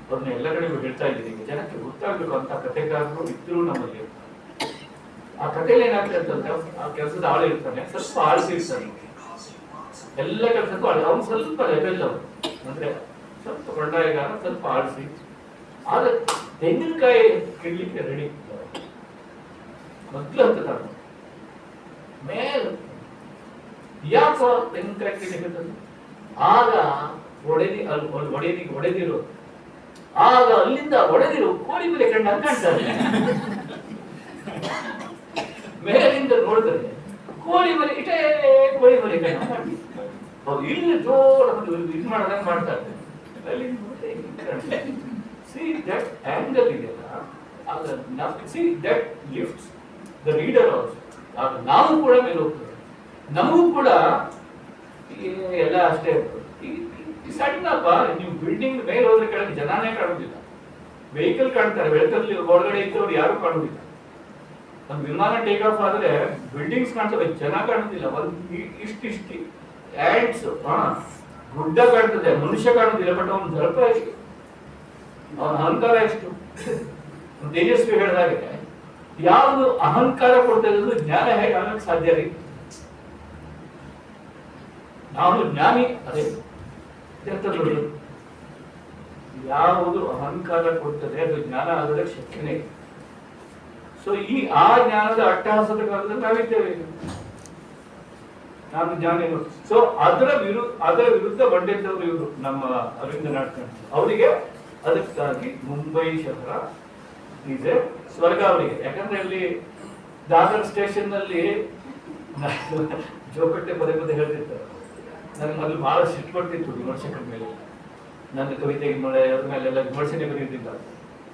Speaker 1: ಅವ್ರನ್ನ ಎಲ್ಲ ಕಡೆಗೂ ಹೇಳ್ತಾ ಇದ್ದೀನಿ, ಜನಕ್ಕೆ ಗೊತ್ತಾಗ್ಬೇಕು ಅಂತ ಕಥೆಗಾರರು ಇದ್ರು ನಮ್ಮಲ್ಲಿ. ಆ ಕಥೆಯಲ್ಲಿ ಏನಾಗ್ತದೆ ಅಂತಂದ್ರೆ, ಆ ಕೆಲಸದ ಆಳು ಇರ್ತಾನೆ, ಸ್ವಲ್ಪ ಆಳ್ಸಿರ್ತಾನೆ, ಎಲ್ಲ ಕೆಲಸಕ್ಕೂ ಅವ್ನು ಸ್ವಲ್ಪ ಲೆವೆಲ್, ಅವನು ಅಂದ್ರೆ ಸ್ವಲ್ಪ ಕೊಂಡಾಯಗಾರ, ಸ್ವಲ್ಪ ಆಳ್ಸಿ. ಆದ್ರೆ ತೆಂಗಿನಕಾಯಿ ಕಿಡ್ಲಿಕ್ಕೆ ರೆಡಿ ಮೊದ್ಲು ಅಂತ ತಾನು ಮೇಲೆ ಯಾಕ ತೆಂಗಿನಕಾಯಿ ಕಿಡ್ಲಿಕ್ಕೆ. ಆಗ ಒಡೆದಿರೋ, ಆಗ ಅಲ್ಲಿಂದ ಒಡೆದಿರೋ ಕೋಳಿ ಮೇಲೆ ಕಂಡ ಕಾಣ್ತಾರೆ. ಮೇಲಿಂದ ನೋಡಿದ್ರೆ ಕೋಳಿ ಮರಿ, ಇಟೇ ಕೋಳಿ ಮರಿ ಕಂಡ. ಅವ್ರು ಇಲ್ಲಿ ಜೋರ ಇದು ಮಾಡೋದಂಗೆ ಮಾಡ್ತಾ ಇರ್ತಾರೆ. See that angle ಇದೆಯಲ್ಲ, see that lifts the reader also. ನಾವು ಕೂಡ ಮೇಲೆ ಹೋಗ್ತೇವೆ, ನಮಗೂ ಕೂಡ ಎಲ್ಲ ಅಷ್ಟೇ ಸಣ್ಣಪ್ಪ. ನೀವು ಬಿಲ್ಡಿಂಗ್ ಮೇಲೆ ಹೋದ್ರೆ ಕೆಳಗೆ ಜನಾನೇ ಕಾಣುದಿಲ್ಲ, ವೆಹಿಕಲ್ ಕಾಣ್ತಾರೆ, ವೆಹಿಕಲ್ ಒಳಗಡೆ ಇದ್ದವ್ರು ಯಾರು ಕಾಣುದಿಲ್ಲ. ಒಂದು ವಿಮಾನ ಟೇಕ್ ಆಫ್ ಆದ್ರೆ ಬಿಲ್ಡಿಂಗ್ಸ್ ಕಾಣ್ತವೆ, ಜನ ಕಾಣುದಿಲ್ಲ. ಒಂದು ಇಷ್ಟಿಷ್ಟು ಆಂಟ್ಸ್, ಗುಡ್ಡ ಕಾಣ್ತದೆ, ಮನುಷ್ಯ ಕಾಣುದಿಲ್ಲ. ಬಟ್ ಅವನ ದರ್ಪ ಎಷ್ಟು, ಅವನ ಅಹಂಕಾರ ಎಷ್ಟು. ತೇಜಸ್ವಿ ಹೇಳಿದಾಗೆ ಯಾವುದು ಅಹಂಕಾರ ಕೊಡ್ತಾ ಇರೋದು ಜ್ಞಾನ ಹೇಗೆ ಆಗಕ್ಕೆ ಸಾಧ್ಯ ರೀ? ನಾವು ಜ್ಞಾನಿ ಅದೇ ಯಾವುದು ಅಹಂಕಾರ ಕೊಡ್ತದೆ ಅದು ಜ್ಞಾನ ಆಗೋದಕ್ಕೆ ಶಕ್ಯನೇ. ಸೊ ಆ ಜ್ಞಾನದ ಅಟ್ಟಹಾಸದ ಕಾಲದಲ್ಲಿ ನಾವಿದ್ದೇವೆ. ನಾನು ಜ್ಞಾನಿ. ಸೊ ಅದರ ವಿರುದ್ಧ ಬಂದಿದ್ದವರು ಇವರು, ನಮ್ಮ ಅರವಿಂದನಾಥ್. ಅವರಿಗೆ ಅದಕ್ಕಾಗಿ ಮುಂಬೈ ಶಹರ ಈಸ್ ಎ ಸ್ವರ್ಗ ಅವರಿಗೆ. ಯಾಕಂದ್ರೆ ಅಲ್ಲಿ ದಾದರ್ ಸ್ಟೇಷನ್ ನಲ್ಲಿ ಜೋಕಟ್ಟೆ ಪದೇ ಪದೇ ಹೇಳ್ತಿರ್ತಾರೆ. ನನಗೆ ಮೊದಲು ಬಹಳ ಸಿಟ್ಟು ಬರ್ತಿತ್ತು ವಿಮರ್ಶಕರ ಮೇಲೆ. ನನ್ನ ಕವಿತೆಗೆ ಮಳೆ ಅವ್ರ ಮೇಲೆಲ್ಲ ವಿಮರ್ಶನೆ ಬರೆಯುವುದಿಲ್ಲ.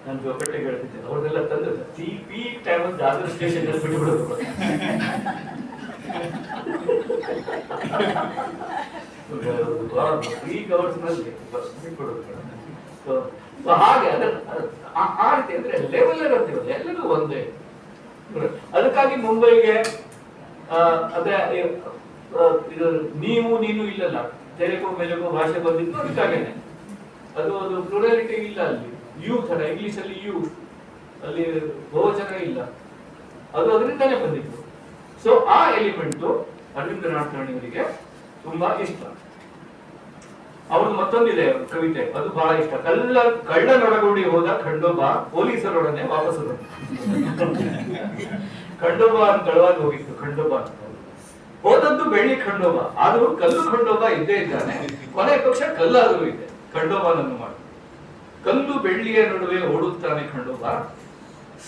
Speaker 1: ನಾನು ಜೋಪಟ್ಟೆಗೆ ಹೇಳ್ತಿದ್ದೆ, ಅವ್ರನ್ನೆಲ್ಲ ತಂದು ಪೀಕ್ ಟೈಮಲ್ಲಿ ದಾದರ್ ಸ್ಟೇಷನ್ ಬಿಟ್ಟು ಬಿಡೋದು. ಪೀಕ್ ಅವರ್ಸ್ನಲ್ಲಿ ಬಿಟ್ಬಿಡೋದು. ಹಾಗೆ ಆ ರೀತಿ ಅಂದ್ರೆ ಲೆವೆಲ್ ಇರುತ್ತಿರೋದು ಎಲ್ಲರೂ ಒಂದೇ. ಅದಕ್ಕಾಗಿ ಮುಂಬೈಗೆ ಅದೇ ಇದು ನೀವು ನೀನು ಇಲ್ಲಲ್ಲ, ತೆಲುಗು ಮೆಲುಗು ಭಾಷೆ ಬಂದಿದ್ದು ಅದಕ್ಕಾಗೇನೆ. ಅದು ಪ್ಲೂರಾಲಿಟಿ ಇಲ್ಲ ಅಲ್ಲಿ. ಯು ತರ ಇಂಗ್ಲಿಷ್ ಅಲ್ಲಿ ಯು, ಅಲ್ಲಿ ಬಹುವಚನ ಇಲ್ಲ, ಅದು ಅದರಿಂದಾನೇ ಬಂದಿತ್ತು. ಸೊ ಆ ಎಲಿಮೆಂಟು ಅರವಿಂದ್ರನಾಥ್ ರಾಣಿಯವರಿಗೆ ತುಂಬಾ ಇಷ್ಟ. ಅವ್ರದ್ದು ಮತ್ತೊಂದಿದೆ ಕವಿತೆ, ಅದು ಬಹಳ ಇಷ್ಟ. ಕಳ್ಳನೊಡಗೂಡಿ ಹೋದ ಖಂಡೋಬ ಪೊಲೀಸರೊಡನೆ ವಾಪಸ್ ಖಂಡೋಬ ಅಂತ ಕಳವಾಗಿ ಹೋಗಿತ್ತು. ಖಂಡೋಬ ಅಂತ ಹೋದದ್ದು ಬೆಳ್ಳಿ ಖಂಡೋಬ, ಆದ್ರೂ ಕಲ್ಲು ಖಂಡೋಬ ಇದ್ದೇ ಇದ್ದಾನೆ. ಕೊನೆ ಪಕ್ಷ ಕಲ್ಲಾದರೂ ಇದೆ. ಖಂಡೋಬನನ್ನು ಮಾಡಿ ಕಲ್ಲು ಬೆಳ್ಳಿಯ ನಡುವೆ ಓಡುತ್ತಾನೆ ಖಂಡೋಬ.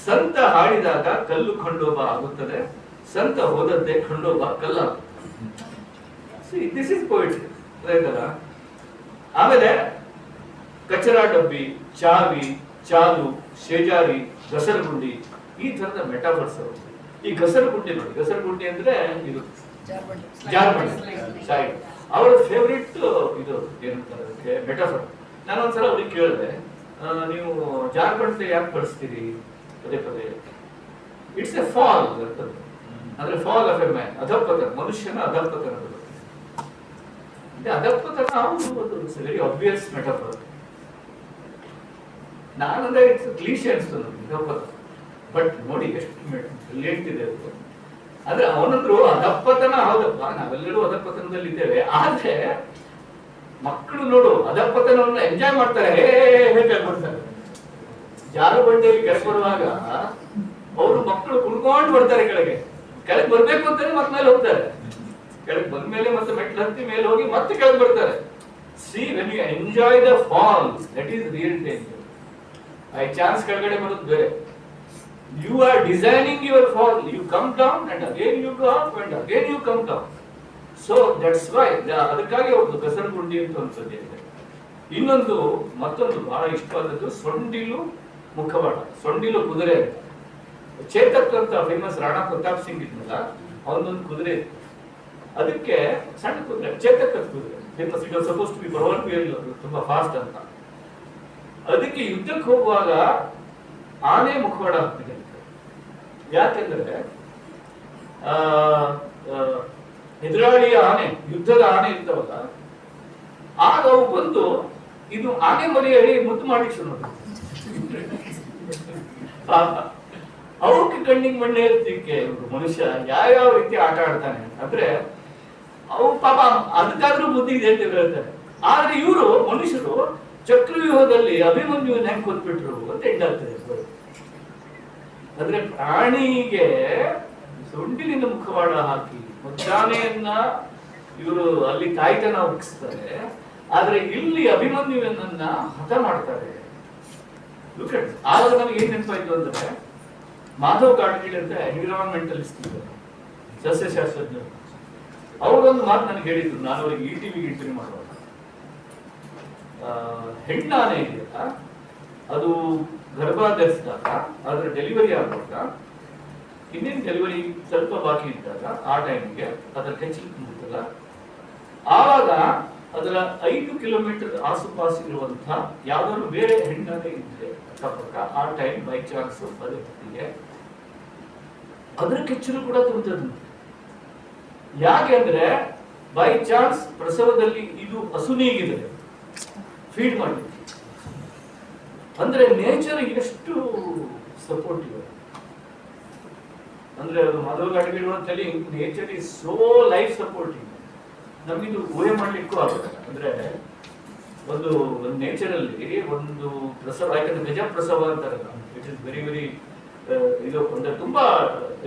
Speaker 1: ಸಂತ ಹಾಡಿದಾಗ ಕಲ್ಲು ಖಂಡೋಬ ಆಗುತ್ತದೆ, ಸಂತ ಹೋದದ್ದೇ ಖಂಡೋಬ ಕಲ್ಲ. ದಿಸ್ ಇಸ್ ಪೋಯಿಟ್ರಿ, ಆಯ್ತಲ್ಲ. ಆಮೇಲೆ ಕಚರ ಡಬ್ಬಿ, ಚಾವಿ, ಚಾಲು, ಶೇಜಾರಿ, ಗಸರಗುಂಡಿ, ಈ ತರದ ಮೆಟಾಫರ್ಸ್ ಅವರು. ಈ ಗಸರಗುಂಡಿ ನೋಡಿ, ಗಸರಗುಂಡಿ ಅಂದ್ರೆ ಇದು ಜಾರ್ಬಂಡಿ ಸೈಡ್. ಅವರ ಫೇವ್ರೆಟ್ ಇದು ಏನಂತಾರೆ ಅದಕ್ಕೆ ಮೆಟಾಫರ್. ನಾನೊಂದ್ಸಲ ಅವ್ರಿಗೆ ಕೇಳಿದೆ, ನೀವು ಜಾರ್ಬಂಡಿ ಯಾಕೆ ಬಳಸ್ತೀರಿ ಪದೇ ಪದೇ? ಇಟ್ಸ್ ಎ ಫಾಲ್, ಅಂದ್ರೆ ಫಾಲ್ ಆಫ್ ಎ ಮ್ಯಾನ್, ಅಧಪತನ, ಮನುಷ್ಯನ ಅಧಪತನ. ಅಧಪತನ ಇಟ್ಸ್ ವೆರಿ ಆಬ್ವಿಯಸ್ ಮೆಟಾಫರ್. ನಾನಂದ್ರೆ ಇಟ್ಸ್ ಕ್ಲೀಶೆ ಅನ್ಸ್ತದೆ ಅಧಪತನ, ಬಟ್ ನೋಡಿ ಎಷ್ಟು ರಿಲೇಟ್ ಇದೆ ಅದು. ಅಂದ್ರೆ ಅವನಂದ್ರು ಅಧಪತನ ಹೌದಪ್ಪ, ನಾವೆಲ್ಲರೂ ಅಧಪತನದಲ್ಲಿ ಇದ್ದೇವೆ. ಆದ್ರೆ ಮಕ್ಕಳು ನೋಡು ಅಧಪತನವನ್ನು ಎಂಜಾಯ್ ಮಾಡ್ತಾರೆ, ಹೇಗೆ ಬರ್ತಾರೆ. ಜಾರಬಂಡಿಯಲ್ಲಿ ಕೆಳಗೆ ಬರುವಾಗ ಅವರು ಮಕ್ಕಳು ಕುಣ್ಕೊಂಡು ಬರ್ತಾರೆ ಕೆಳಗೆ. ಕೆಳಗೆ ಬರ್ಬೇಕು ಅಂತಾನೆ ಮತ್ತೆ ಮೇಲೆ ಹೋಗ್ತಾರೆ. ಕೆಳಗೆ ಬಂದ್ಮೇಲೆ ಮತ್ತೆ ಮೆಟ್ಲು ಹತ್ತಿ ಮೇಲೆ ಹೋಗಿ ಮತ್ತೆ ಕೆಳಗೆ ಬರ್ತಾರೆ. See when you enjoy the fall, that is real danger. By chance ಕೆಳಗಡೆ ಬರೋದು ಬೇರೆ. You are designing your fall. You come down and again you go up and again you come down. So that's why ಅದಕ್ಕಾಗಿ ಒಂದು ಗಸರಗುಂಡಿ ಅಂತ ಅನ್ಸುತ್ತೆ. ಇನ್ನೊಂದು ಮತ್ತೊಂದು ಬಹಳ ಇಷ್ಟವಾದದ್ದು ಸೊಂಡಿಲು ಮುಖವಾಡ, ಸೊಂಡಿಲು ಕುದುರೆ. ಚೇತಕ್ ಅಂತ ಫೇಮಸ್ ರಾಣಾ ಪ್ರತಾಪ್ ಸಿಂಗ್ ಇದ್ನಲ್ಲ, ಅವನೊಂದು ಕುದುರೆ, ಅದಕ್ಕೆ ಸಣ್ಣ ಕುದುರೆ, ಚೇತಕ್ ಕುದುರೆ famous. It was suppose to be powerful, ತುಂಬಾ ಫಾಸ್ಟ್ ಅಂತ. ಅದಕ್ಕೆ ಯುದ್ಧಕ್ಕೆ ಹೋಗುವಾಗ ಆನೆ ಮುಖವಾಡ ಹಾಕ್ತಿದೆ. ಯಾಕೆಂದ್ರೆ ಎದುರಾಳಿಯ ಆನೆ, ಯುದ್ಧದ ಆನೆ ಇರ್ತಾವಲ್ಲ, ಆಗ ಅವು ಬಂದು ಇದು ಆನೆ ಮರಿ ಹೇಳಿ ಮುದ್ದು ಮಾಡಿ ಶುರು ಅವಕ್ಕೆ ಕಣ್ಣಿಗೆ ಮಣ್ಣೆ ಇರ್ತಿಕ್ಕೆ ಮನುಷ್ಯ ಯಾವ ರೀತಿ ಆಟ ಆಡ್ತಾನೆ ಅಂದ್ರೆ, ಅವು ಪಾಪ ಅದಕ್ಕಾದ್ರೂ ಬುದ್ಧಿ ಇದೆ ಅಂತ ಹೇಳ್ತಾರೆ. ಆದ್ರೆ ಇವರು ಮನುಷ್ಯರು ಚಕ್ರವ್ಯೂಹದಲ್ಲಿ ಅಭಿಮನ್ಯುವನ್ನ ಹೆಂಗ್ ಕೊಟ್ಬಿಟ್ರು ಅಂತ ಎಂಡಾಗ್ತದೆ. ಅಂದ್ರೆ ಪ್ರಾಣಿಗೆ ಸೊಂಡಿಲಿನ ಮುಖವಾಡ ಹಾಕಿ ಮುದ್ದಾನೆಯನ್ನ ಇವರು ಅಲ್ಲಿ ತಾಯ್ತನ ಉಗಿಸ್ತಾರೆ, ಆದ್ರೆ ಇಲ್ಲಿ ಅಭಿಮನ್ಯುವನ್ನ ಹತ ಮಾಡ್ತಾರೆ. ಆವಾಗ ನಮ್ಗೆ ಏನ್ ನೆನಪಾಯ್ತು ಅಂದ್ರೆ, ಮಾಧವ್ ಗಾಡ್ಗೀಳ್ ಅಂತ ಎನ್ವಿರಾನ್ಮೆಂಟಲಿಸ್ಟ್ ಇದ್ದಾರೆ, ಸಸ್ಯಶಾಸ್ತ್ರಜ್ಞರು. ಅವರೊಂದು ಮಾತು ನನಗೆ ಹೇಳಿದ್ರು, ನಾನು ಅವರಿಗೆ ETV ಇಂಟರ್ವ್ಯೂ ಮಾಡುವಾಗ. ಹೆಣ್ಣಾನೆ ಇದೆಯಲ್ಲ, ಅದು ಗರ್ಭ ಧರಿಸಿದಾಗ, ಅದ್ರ ಡೆಲಿವರಿ ಆಗುವಾಗ, ಇನ್ನೇನು ಡೆಲಿವರಿ ಸ್ವಲ್ಪ ಬಾಕಿ ಇದ್ದಾಗ ಆ ಟೈಮ್ಗೆ ಅದರ ಕೆಚ್ಚಲು ಮುಟ್ಟಲ್ಲ, ಆವಾಗ ಅದರ 5 ಕಿಲೋಮೀಟರ್ ಆಸುಪಾಸು ಇರುವಂತಹ ಯಾವ್ದಾದ್ರು ಬೇರೆ ಹೆಣ್ಣಾನೆ ಇದ್ರೆ ಅಕ್ಕಪಕ್ಕ, ಆ ಟೈಮ್ ಬೈ ಚಾನ್ಸ್ ಬದುಕಿಗೆ ಅದರ ಕೆಚ್ಚಲು ಕೂಡ ತುಂಬುತ್ತದೆ. ಯಾಕೆ ಅಂದ್ರೆ ಬೈ ಚಾನ್ಸ್ ಪ್ರಸವದಲ್ಲಿ ಇದು ಹಸುನೀಗಿದೆ ಫೀಡ್ ಮಾಡಿ. ಅಂದ್ರೆ ನೇಚರ್ ಎಷ್ಟು ಸಪೋರ್ಟಿವ್ ಅಂದ್ರೆ, ಅದು ಮಾಧವ್ ಗಾಡ್ಗೀಳ್ ಅಂತೇಳಿ nature is so life supportive. ನಮಗಿದು ಊಹೆ ಮಾಡ್ಲಿಕ್ಕೂ ಆಗುತ್ತೆ. ಅಂದ್ರೆ ಒಂದು ನೇಚರ್ ಅಲ್ಲಿ ಒಂದು ಪ್ರಸವ, ಯಾಕಂದ್ರೆ ಗಜ ಪ್ರಸವ ಅಂತಾರಲ್ಲ, ಇಟ್ ಇಸ್ ವೆರಿ ವೆರಿ ಇದು ಅಂದ್ರೆ ತುಂಬಾ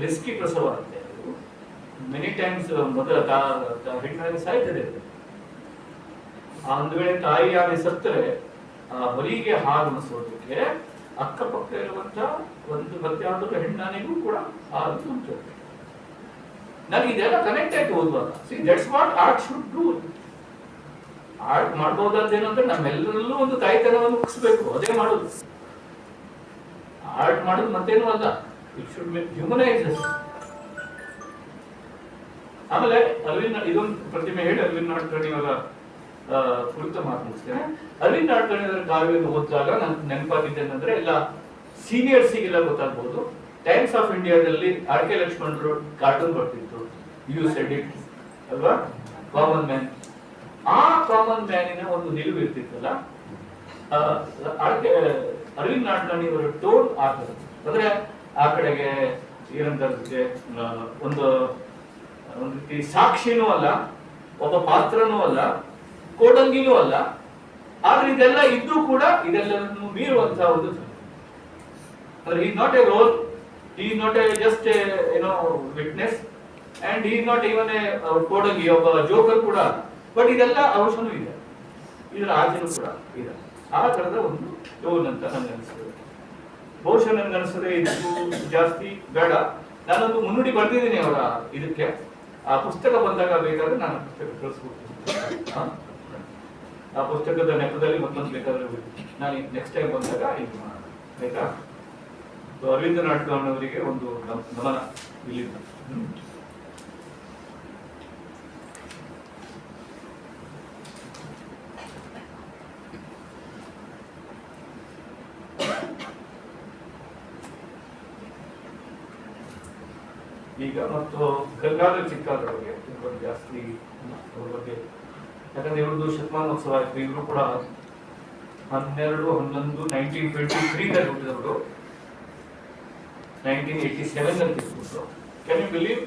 Speaker 1: ರಿಸ್ಕಿ ಪ್ರಸವ ಅಂತೆ. ಮೆನಿ ಟೈಮ್ಸ್ ಮೊದಲ ಹೆಣ್ಣಾಗಿ ಸಾಯ್ತದೆ. ಒಂದು ವೇಳೆ ತಾಯಿ ಆನೆ ಸತ್ತರೆ ಆ ಹೊಲಿಗೆ ಹಾಲು ಉಣಿಸೋದಕ್ಕೆ ಅಕ್ಕಪಕ್ಕ ಇರುವಂತ ಒಂದು ಮತ್ತಾದರೂ ಹೆಣ್ಣಾನೆಗೂ ಕೂಡ ಹಾಲು ತುಂಬುತ್ತದೆ. ನನಗೆ ಇದೆಲ್ಲ ಕನೆಕ್ಟ್ ಆಗಿ ಓದುವಾಗ, see that's what art should do. Art ಮಾಡ್ಬೋದಾದ್ದೇನಂದ್ರೆ ನಮ್ಮೆಲ್ಲರಲ್ಲೂ ಒಂದು ತಾಯ್ತನವನ್ನು ಮುಗಿಸ್ಬೇಕು, ಅದೇ ಮಾಡೋದು. ಆರ್ಟ್ ಮಾಡೋದು ಮತ್ತೇನು ಅಲ್ಲ, ಇಟ್ ಶುಡ್ ಬಿ ಹ್ಯೂಮನೈಸ್. ಆಮೇಲೆ ಅರವಿಂದ್ ಇದೊಂದು ಪ್ರತಿಮೆ ಹೇಳಿ ಅರವಿಂದ್ ನಾಡ್ಕರ್ಣಿಯವರ ಕುರಿತ ಮಾತು ಮುಗಿಸ್ತೇನೆ. ಅರವಿಂದ್ ನಾಡ್ಕರ್ಣಿಯವರ ಕಾವ್ಯವನ್ನು ಓದಿದಾಗ ನನ್ಗೆ ನೆನಪಾಗಿದ್ದೇನೆಂದ್ರೆ ಎಲ್ಲ ಸೀನಿಯರ್ಸಿಗೆಲ್ಲ ಗೊತ್ತಾಗ್ಬೋದು. ಟೈಮ್ಸ್ ಆಫ್ ಇಂಡಿಯಾದಲ್ಲಿ ಆರ್ ಕೆ ಲಕ್ಷ್ಮಣರು ಕಾರ್ಟೂನ್ ಬರ್ತಿತ್ತು, ಯು ಸೆಡ್ ಇಟ್ ಅಲ್ವಾ, ಕಾಮನ್ ಮ್ಯಾನ್. ಆ ಕಾಮನ್ ಮ್ಯಾನಿನ ಒಂದು ನಿಲುವು ಇರ್ತಿತ್ತಲ್ಲ, ಅರವಿಂದ್ ನಾಡ್ಕರ್ಣಿಯವರ ಟೋನ್ ಆಗ್ತದೆ. ಅಂದ್ರೆ ಆ ಕಡೆಗೆ ಏನಂತ ಒಂದು ರೀತಿ ಸಾಕ್ಷಿನೂ ಅಲ್ಲ, ಒಬ್ಬ ಪಾತ್ರನೂ ಅಲ್ಲ, ಕೋಡಂಗಿನೂ ಅಲ್ಲ. ಆದ್ರೆ ಇದೆಲ್ಲ ಇದ್ದು ಕೂಡ ಇದೆಲ್ಲವನ್ನು ಮೀರುವಂತಹ ಒಂದು, ಅಂದ್ರೆ he is not a role, he is not a just a witness, and he is not even a ಕೋಡಂಗಿ, ಒಬ್ಬ ಜೋಕರ್ ಕೂಡ. ಬಟ್ ಇದೆಲ್ಲ ಅವಶ್ಯನೂ ಇದೆ, ಇದರ ಆಚೆನೂ ಕೂಡ ಇದೆ. ಆ ತರದ ಒಂದು ಟೋನ್ ಅಂತ ನನ್ಗೆ ಅನಿಸ್ತದೆ. ಬಹುಶಃ ನನ್ಗೆ ಅನಿಸ್ತದೆ ಇದು ಜಾಸ್ತಿ ಬೇಡ. ನಾನೊಂದು ಮುನ್ನುಡಿ ಬರ್ದಿದ್ದೀನಿ ಅವರ ಇದಕ್ಕೆ, ಆ ಪುಸ್ತಕ ಬಂದಾಗ ಬೇಕಾದ್ರೆ ನಾನು ಪುಸ್ತಕ ಕಳಿಸ್ಬಿಡ್ತೀನಿ. ಆ ಪುಸ್ತಕದ ನೆಪದಲ್ಲಿ ಮತ್ತೊಂದು ಬೇಕಾದ್ರೆ ನಾನು ನೆಕ್ಸ್ಟ್ ಟೈಮ್ ಬಂದಾಗ ಇದು ಮಾಡೋಣ, ಆಯ್ತಾ? ಅರವಿಂದ ನಾಡ್ಕರ್ಣಿಯವರಿಗೆ ಒಂದು ನಮನ ಇಲ್ಲಿಂದ. ಈಗ ಮತ್ತು ಗಂಗಾಧರ ಚಿಕ್ಕಾದ್ರ ಬಗ್ಗೆ ಜಾಸ್ತಿ ಅವ್ರ ಬಗ್ಗೆ, ಯಾಕಂದ್ರೆ ಇವ್ರದ್ದು ಶತಮಾನೋತ್ಸವ ಆಯ್ತು. ಇವರು ಕೂಡ 12/11/1923 ಹುಟ್ಟಿದವರು, 1987 ನಲ್ಲಿ ತಿಳ್ಕೊಂಡ್ರು. Can you believe?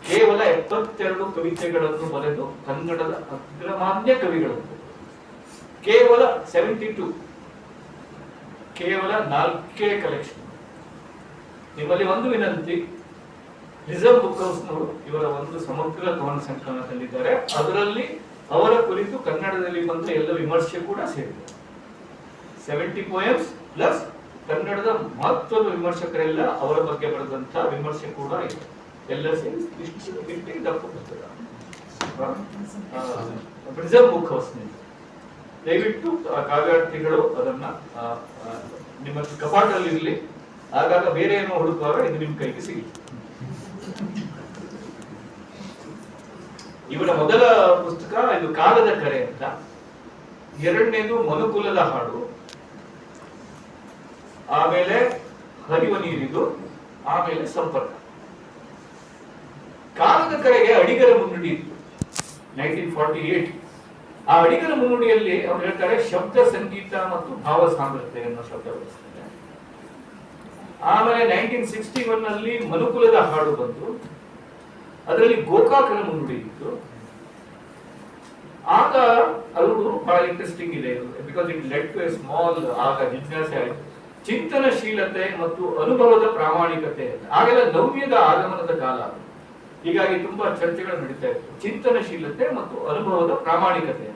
Speaker 1: ಕೇವಲ 72 ಕವಿತೆಗಳನ್ನು ಬರೆದು ಕನ್ನಡದ ಅಗ್ರಮಾನ್ಯ ಕವಿಗಳನ್ನು, ಕೇವಲ 72, ಕೇವಲ 4 ಕಲೆಕ್ಷನ್. ನಿಮ್ಮಲ್ಲಿ ಒಂದು ವಿನಂತಿ, ರಿಸರ್ವ್ ಬುಕ್ ಹೌಸ್ನವರು ಇವರ ಒಂದು ಸಮಗ್ರ ಕವನ ಸಂಕಲನ ತಂದಿದ್ದಾರೆ. ಅದರಲ್ಲಿ ಅವರ ಕುರಿತು ಕನ್ನಡದಲ್ಲಿ ಬಂದ ಎಲ್ಲ ವಿಮರ್ಶೆ ಕೂಡ ಸೇರಿದೆ. 70 ಪೋಯಮ್ಸ್ ಪ್ಲಸ್ ಕನ್ನಡದ ಮಹತ್ವದ ವಿಮರ್ಶಕರೆಲ್ಲ ಅವರ ಬಗ್ಗೆ ಬರೆದಂತಹ ವಿಮರ್ಶೆ ಕೂಡ ಇದೆ. ಎಲ್ಲ ಸೇರಿ ಇಷ್ಟು ದಪ್ಪ ಪುಸ್ತಕ ರಿಸರ್ವ್ ಬುಕ್ ಹೌಸ್ನಿಂದ. ದಯವಿಟ್ಟು ಕಾವ್ಯಾರ್ಥಿಗಳು ಅದನ್ನ ನಿಮ್ಮ ಕಪಾಟಲ್ಲಿ ಇರಲಿ. ಆಗಾಗ ಬೇರೆ ಏನೋ ಹುಡುಕುವಾಗ ಇದು ನಿಮ್ಮ ಕೈಗೆ ಸಿಗುತ್ತೆ. ಇವರ ಮೊದಲ ಪುಸ್ತಕ ಇದು ಕಾಲದ ಕರೆ ಅಂತ, ಎರಡನೇದು ಮನುಕುಲದ ಹಾಡು, ಆಮೇಲೆ ಹರಿವ ನೀರಿದು, ಆಮೇಲೆ ಸಂಪರ್ಕ. ಕಾಲದ ಕರೆಗೆ ಅಡಿಗರ ಮುನ್ನುಡಿ ಇತ್ತು 1948. ಆ ಅಡಿಗರ ಮುನ್ನುಡಿಯಲ್ಲಿ ಅವ್ರು ಹೇಳ್ತಾರೆ ಶಬ್ದ ಸಂಗೀತ ಮತ್ತು ಭಾವ ಸಾಂದ್ರತೆ ಅನ್ನೋ ಶಬ್ದ ಬಳಸ್ತಾರೆ. ಆಮೇಲೆ 1961 ನಲ್ಲಿ ಮನುಕುಲದ ಹಾಡು ಬಂತು, ಅದರಲ್ಲಿ ಗೋಕಾಕನ ಮುನ್ನುಡಿ ಇತ್ತು. ಆಗ ಅದು ಬಹಳ ಇಂಟ್ರೆಸ್ಟಿಂಗ್ ಇದೆ, because it led to a small, ಆಗ ಜಿಜ್ಞಾಸೆ ಆಯಿತು, ಚಿಂತನಶೀಲತೆ ಮತ್ತು ಅನುಭವದ ಪ್ರಾಮಾಣಿಕತೆ. ಆಗೆಲ್ಲ ನವ್ಯದ ಆಗಮನದ ಕಾಲ, ಹೀಗಾಗಿ ತುಂಬಾ ಚರ್ಚೆಗಳು ನಡೀತಾ ಇತ್ತು, ಚಿಂತನಶೀಲತೆ ಮತ್ತು ಅನುಭವದ ಪ್ರಾಮಾಣಿಕತೆ.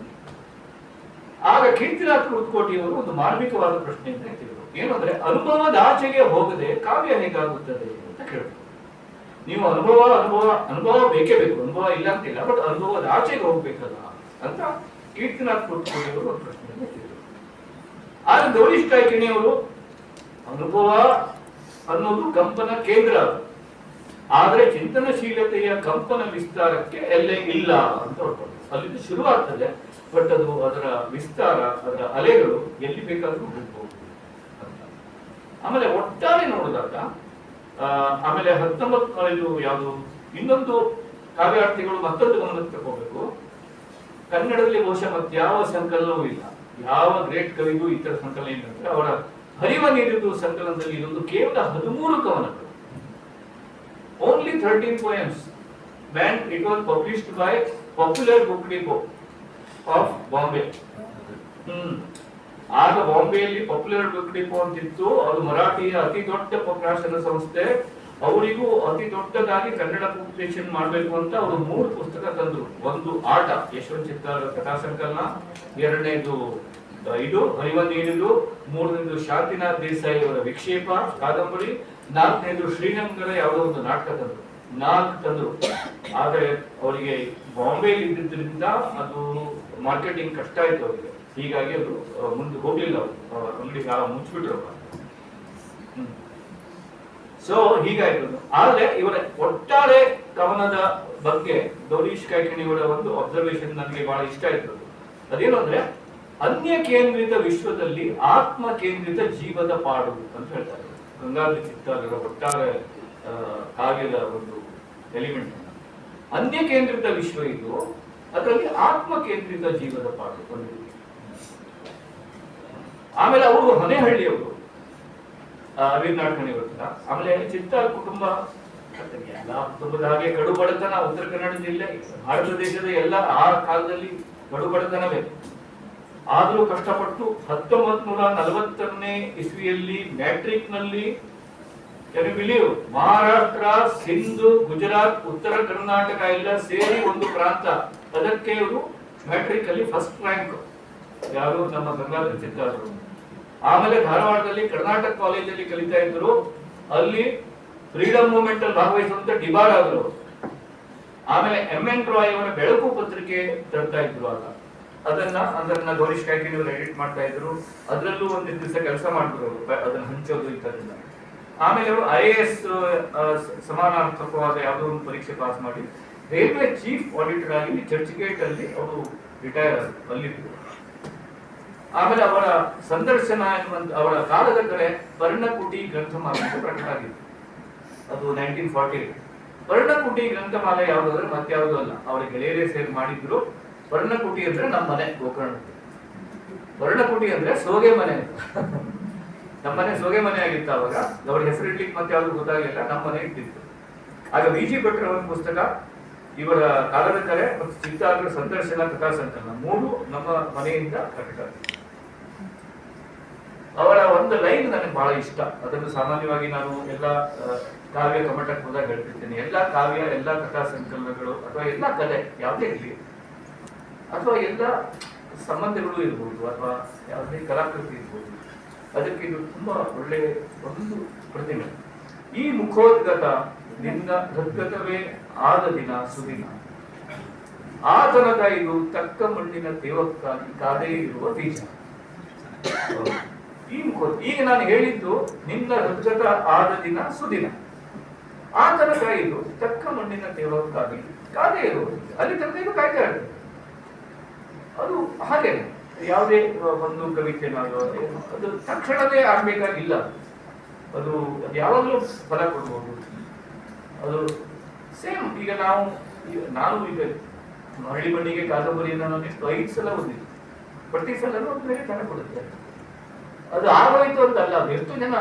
Speaker 1: ಆಗ ಕೀರ್ತಿನಾಥ್ ಕುರ್ತಕೋಟಿಯವರು ಒಂದು ಮಾರ್ಮಿಕವಾದ ಪ್ರಶ್ನೆಯನ್ನು ಎತ್ತಿದರು. ಏನಂದ್ರೆ, ಅನುಭವದ ಆಚೆಗೆ ಹೋಗದೆ ಕಾವ್ಯ ಹೇಗಾಗುತ್ತದೆ ಅಂತ ಕೇಳಿದ್ರು. ನೀವು ಅನುಭವ ಬೇಕೇ ಬೇಕು, ಅನುಭವ ಇಲ್ಲ ಅಂತಿಲ್ಲ, ಬಟ್ ಅನುಭವದ ಆಚೆಗೆ ಹೋಗ್ಬೇಕಲ್ಲ ಅಂತ ಕೀರ್ತಿನಾಥ್ ಕುರ್ತಕೋಟಿಯವರು ಒಂದು ಪ್ರಶ್ನೆಯನ್ನು ಎತ್ತಿದ್ರು. ಆಗ ಗೌರೀಶ್ ಕಾಯ್ಕಿಣಿಯವರು ಅನುಭವ ಅನ್ನೋದು ಕಂಪನ ಕೇಂದ್ರ, ಆದ್ರೆ ಚಿಂತನಶೀಲತೆಯ ಕಂಪನ ವಿಸ್ತಾರಕ್ಕೆ ಎಲ್ಲೇ ಇಲ್ಲ ಅಂತ ಹೊರಟರು. ಅಲ್ಲಿಂದ ಶುರು ಆಗ್ತದೆ, ಬಟ್ ಅದು ಅದರ ವಿಸ್ತಾರ, ಅದರ ಅಲೆಗಳು ಎಲ್ಲಿ ಬೇಕಾದ್ರೂ ಹೋಗ್ಬಹುದು ಅಂತ. ಆಮೇಲೆ ಒಟ್ಟಾರೆ ನೋಡಿದಾಗ ಆಮೇಲೆ 19 ಯಾವುದು ಇನ್ನೊಂದು ಕಾವ್ಯಾರ್ಥಿಗಳು ಮತ್ತೊಂದು ಗಮನಕ್ಕೆ ತಗೋಬೇಕು. ಕನ್ನಡದಲ್ಲಿ ಬಹುಶಃ ಮತ್ಯಾವ ಸಂಕಲನವೂ ಇಲ್ಲ, ಯಾವ ಗ್ರೇಟ್ ಕವಿಗೂ ಈ ತರ ಸಂಕಲನ ಏನಂದ್ರೆ ಅವರ ಹರಿವ ನೀರಿದು ಸಂಕಲನದಲ್ಲಿ ಇದೊಂದು ಕೇವಲ 13 ಕವನಗಳು, only 13 poems, when it was published by Popular Book Depot of Bombay. ಆಗ ಬಾಂಬೆಯಲ್ಲಿ ಪಾಪ್ಯುಲರ್ ಬುಕ್ ಡಿಪೋ ಅಂತಿತ್ತು, ಅದು ಮರಾಠಿಯ ಅತಿ ದೊಡ್ಡ ಪ್ರಕಾಶನ ಸಂಸ್ಥೆ. ಅವರಿಗೂ ಅತಿ ದೊಡ್ಡದಾಗಿ ಕನ್ನಡ ಪಬ್ಲಿಕೇಶನ್ ಮಾಡಬೇಕು ಅಂತ ಅವರು 3 ಪುಸ್ತಕ ತಂದ್ರು. ಒಂದು ಆಟ, ಯಶವಂತ ಚಿತ್ತಾರ ಕಥಾ ಸಂಕಲನ, ಎರಡನೇದು ಇದು ಹರಿವ ನೀರಿದು, ಮೂರನೇದು ಶಾಂತಿನಾಥ್ ದೇಸಾಯಿ ಅವರ ವಿಕ್ಷೇಪ ಕಾದಂಬರಿ, ನಾಲ್ಕನೇದು ಶ್ರೀರಂಗರ ಯಾವುದೋ ಒಂದು ನಾಟಕ ತಂದ್ರು. 4 ತಂದ್ರು. ಆದರೆ ಅವರಿಗೆ ಬಾಂಬೆಯಲ್ಲಿ ಇದ್ದಿದ್ದರಿಂದ ಅದು ಮಾರ್ಕೆಟಿಂಗ್ ಕಷ್ಟ ಆಯ್ತು ಅವರಿಗೆ, ಹೀಗಾಗಿ ಅವರು ಮುಂದೆ ಹೋಗ್ಲಿಲ್ಲ, ಅವರು ಅಂಗಡಿ ಮುಚ್ಚಿಬಿಟ್ರು. ಸೊ ಹೀಗಾಯ್ತು. ಆದ್ರೆ ಇವರ ಒಟ್ಟಾರೆ ಕವನದ ಬಗ್ಗೆ ಗೌರೀಶ್ ಕಾಯ್ಕಿಣಿಯವರ ಒಂದು ಅಬ್ಸರ್ವೇಷನ್ ನನಗೆ ಬಹಳ ಇಷ್ಟ ಆಯ್ತು. ಅದೇನು ಅಂದ್ರೆ, ಅನ್ಯ ಕೇಂದ್ರಿತ ವಿಶ್ವದಲ್ಲಿ ಆತ್ಮ ಕೇಂದ್ರಿತ ಜೀವದ ಪಾಡು ಅಂತ ಹೇಳ್ತಾರೆ. ಗಂಗಾಧರ ಚಿತ್ತಾಲರ ಒಟ್ಟಾರೆ ಕಾವ್ಯದ ಒಂದು ಎಲಿಮೆಂಟ್. ಅನ್ಯ ಕೇಂದ್ರಿತ ವಿಶ್ವ ಇದು, ಅದರಲ್ಲಿ ಆತ್ಮ ಕೇಂದ್ರಿತ ಜೀವದ ಪಾಡು ಒಂದು. ಆಮೇಲೆ ಅವರು ಹೊನೆಹಳ್ಳಿಯವರು, ವೀರನಾಥ್ ಗೊತ್ತಿಲ್ಲ. ಆಮೇಲೆ ಚಿತ್ತಾಲ ಕುಟುಂಬ ಎಲ್ಲ ಕುಟುಂಬದ ಹಾಗೆ ಕಡು ಬಡತನ. ಉತ್ತರ ಕನ್ನಡ ಜಿಲ್ಲೆ, ಭಾರತ ದೇಶದ ಎಲ್ಲ ಆ ಕಾಲದಲ್ಲಿ ಕಡು ಬಡತನವೇ. ಆದರೂ ಕಷ್ಟಪಟ್ಟು 1940ನೇ ಇಸ್ವಿಯಲ್ಲಿ ಮ್ಯಾಟ್ರಿಕ್ ನಲ್ಲಿ ಮಹಾರಾಷ್ಟ್ರ, ಸಿಂಧು, ಗುಜರಾತ್, ಉತ್ತರ ಕರ್ನಾಟಕ ಎಲ್ಲ ಸೇರಿ ಒಂದು ಪ್ರಾಂತ, ಅದಕ್ಕೆ ಇವರು ಮ್ಯಾಟ್ರಿಕ್ ಅಲ್ಲಿ ಫಸ್ಟ್ ರ್ಯಾಂಕ್. ಯಾರು? ನಮ್ಮ ಗಂಗಾಧರ ಚಿತ್ತಾಲರು. ಆಮೇಲೆ ಧಾರವಾಡದಲ್ಲಿ ಕರ್ನಾಟಕ ಕಾಲೇಜಲ್ಲಿ ಕಲಿತಾ ಇದ್ರು, ಅಲ್ಲಿ ಫ್ರೀಡಮ್ ಮೂವ್ಮೆಂಟ್ ಅಲ್ಲಿ ಭಾಗವಹಿಸುವಂತ ಡಿಬಾರ್ ಆದ್ರು. ಆಮೇಲೆ MN ರಾಯ್ ಅವರ ಬೆಳಕು ಪತ್ರಿಕೆ ತರ್ತಾ ಇದ್ರು ಆಗ. ಅದನ್ನ ಗೌರೀಶ್ ಕಾಯ್ಕಿಣಿ ಅವರು ಎಡಿಟ್ ಮಾಡ್ತಾ ಇದ್ರು. ಅದರಲ್ಲೂ ಒಂದಿಷ್ಟು ದಿವಸ ಕೆಲಸ ಮಾಡಿದ್ರು ಅವರು, ಅದನ್ನ ಹಂಚೋದು ಇದ್ದರಿಂದ. ಆಮೇಲೆ ಅವರು IAS ಸಮಾನಾರ್ಥಕವಾದ ಯಾವುದೋ ಒಂದು ಪರೀಕ್ಷೆ ಪಾಸ್ ಮಾಡಿ ರೈಲ್ವೆ ಚೀಫ್ ಆಡಿಟರ್ ಆಗಿ ಚರ್ಚ್ ಗೇಟ್ ಅಲ್ಲಿ ಅವರು ರಿಟೈರ್ ಆದರು, ಅಲ್ಲಿದ್ರು. ಆಮೇಲೆ ಅವರ ಸಂದರ್ಶನ ಎನ್ನುವಂತ ಅವರ ಕಾಲದ ಕಡೆ ಪರ್ಣಕುಟಿ ಗ್ರಂಥಮಾಲೆ ಪ್ರಕಟ ಆಗಿತ್ತು. ಅದು 1940. ಪರ್ಣಕುಟಿ ಗ್ರಂಥಮಾಲೆ ಯಾವುದಾದ್ರೆ ಮತ್ಯಾವುದೂ ಅಲ್ಲ, ಅವರ ಗೆಳೆಯರೇ ಸೇರಿ ಮಾಡಿದ್ರು. ಪರ್ಣಕುಟಿ ಅಂದ್ರೆ ನಮ್ಮ ಮನೆ ಗೋಕರ್ಣ. ಪರ್ಣಕುಟಿ ಅಂದ್ರೆ ಸೋಗೆ ಮನೆ ಅಂತ. ನಮ್ಮನೆ ಸೋಗೆ ಮನೆ ಆಗಿತ್ತು ಅವಾಗ. ಅವ್ರ ಹೆಸರಿಡ್ಲಿಕ್ಕೆ ಮತ್ತೆ ಯಾವ್ದು ಗೊತ್ತಾಗಲಿಲ್ಲ, ನಮ್ಮ ಮನೆ ಇಟ್ಟಿತ್ತು. ಆಗ VG ಭಟ್ರ ಒಂದು ಪುಸ್ತಕ, ಇವರ ಕಾಲದ ಕಲೆ ಮತ್ತು ಚಿತ್ತಾಲರ ಸಂದರ್ಶನ ಕಥಾ ಸಂಕಲನ 3 ನಮ್ಮ ಮನೆಯಿಂದ ಪ್ರಕಟ. ಅವರ ಒಂದು ಲೈನ್ ನನಗೆ ಬಹಳ ಇಷ್ಟ. ಅದನ್ನು ಸಾಮಾನ್ಯವಾಗಿ ನಾನು ಎಲ್ಲ ಕಾವ್ಯ ಕಮಟಕ್ಕೆ ಹೋದಾಗ ಹೇಳ್ತಿದ್ದೇನೆ. ಎಲ್ಲ ಕಾವ್ಯ, ಎಲ್ಲ ಕಥಾ ಸಂಕಲನಗಳು ಅಥವಾ ಎಲ್ಲ ಕಲೆ ಯಾವುದೇ ಇರಲಿ, ಅಥವಾ ಎಲ್ಲ ಸಂಬಂಧಗಳು ಇರ್ಬೋದು, ಅಥವಾ ಯಾವುದೇ ಕಲಾಕೃತಿ ಇರ್ಬೋದು, ಅದಕ್ಕೆ ಇದು ತುಂಬಾ ಒಳ್ಳೆಯ ಒಂದು ಪ್ರತಿಮೆ. ಈ ಮುಖೋದ್ಗತ ನಿನ್ನ ಗದ್ಗತವೇ ಆದ ದಿನ ಸುದಿನ, ಆತನದ ಇದು ತಕ್ಕ ಮಣ್ಣಿನ ದೇವಕ್ಕಾಗಿ ಕಾದೇ ಇರುವ ಬೀಜ. ಈ ಈಗ ನಾನು ಹೇಳಿದ್ದು ನಿನ್ನ ಗದ್ಗತ ಆದ ದಿನ ಸುದಿನ, ಆತನದ ಇದು ತಕ್ಕ ಮಣ್ಣಿನ ದೇವಕ್ಕಾಗಿ ಕಾದೇ ಇರುವ ಬೀಜ. ಅಲ್ಲಿ ತನಕ ಇದು ಕಾಯ್ತಾ ಇರ್ತದೆ. ಅದು ಹಾಗೆ ಯಾವುದೇ ಒಂದು ಕವಿತೆನಾದರೂ ಅದು ತಕ್ಷಣವೇ ಆಗ್ಬೇಕಾಗಿಲ್ಲ. ಅದು ಯಾವಾಗಲೂ ಫಲ ಕೊಡ್ಬೋದು. ಅದು ಸೇಮ್. ಈಗ ನಾನು ಈಗ ಹಳ್ಳಿ ಮಣ್ಣಿಗೆ ಕಾದಂಬರಿಯನ್ನು ನಾನು 5 ಸಲ ಓದಿದ್ದೆ. ಪ್ರತಿ ಸಲನೂ ಒಂದು ಬೇರೆ ತನ ಕೊಡುತ್ತೆ. ಅದು ಆಗೋಯ್ತು ಅಂತ ಅಲ್ಲ, ಅದು ಎಷ್ಟು ಜನ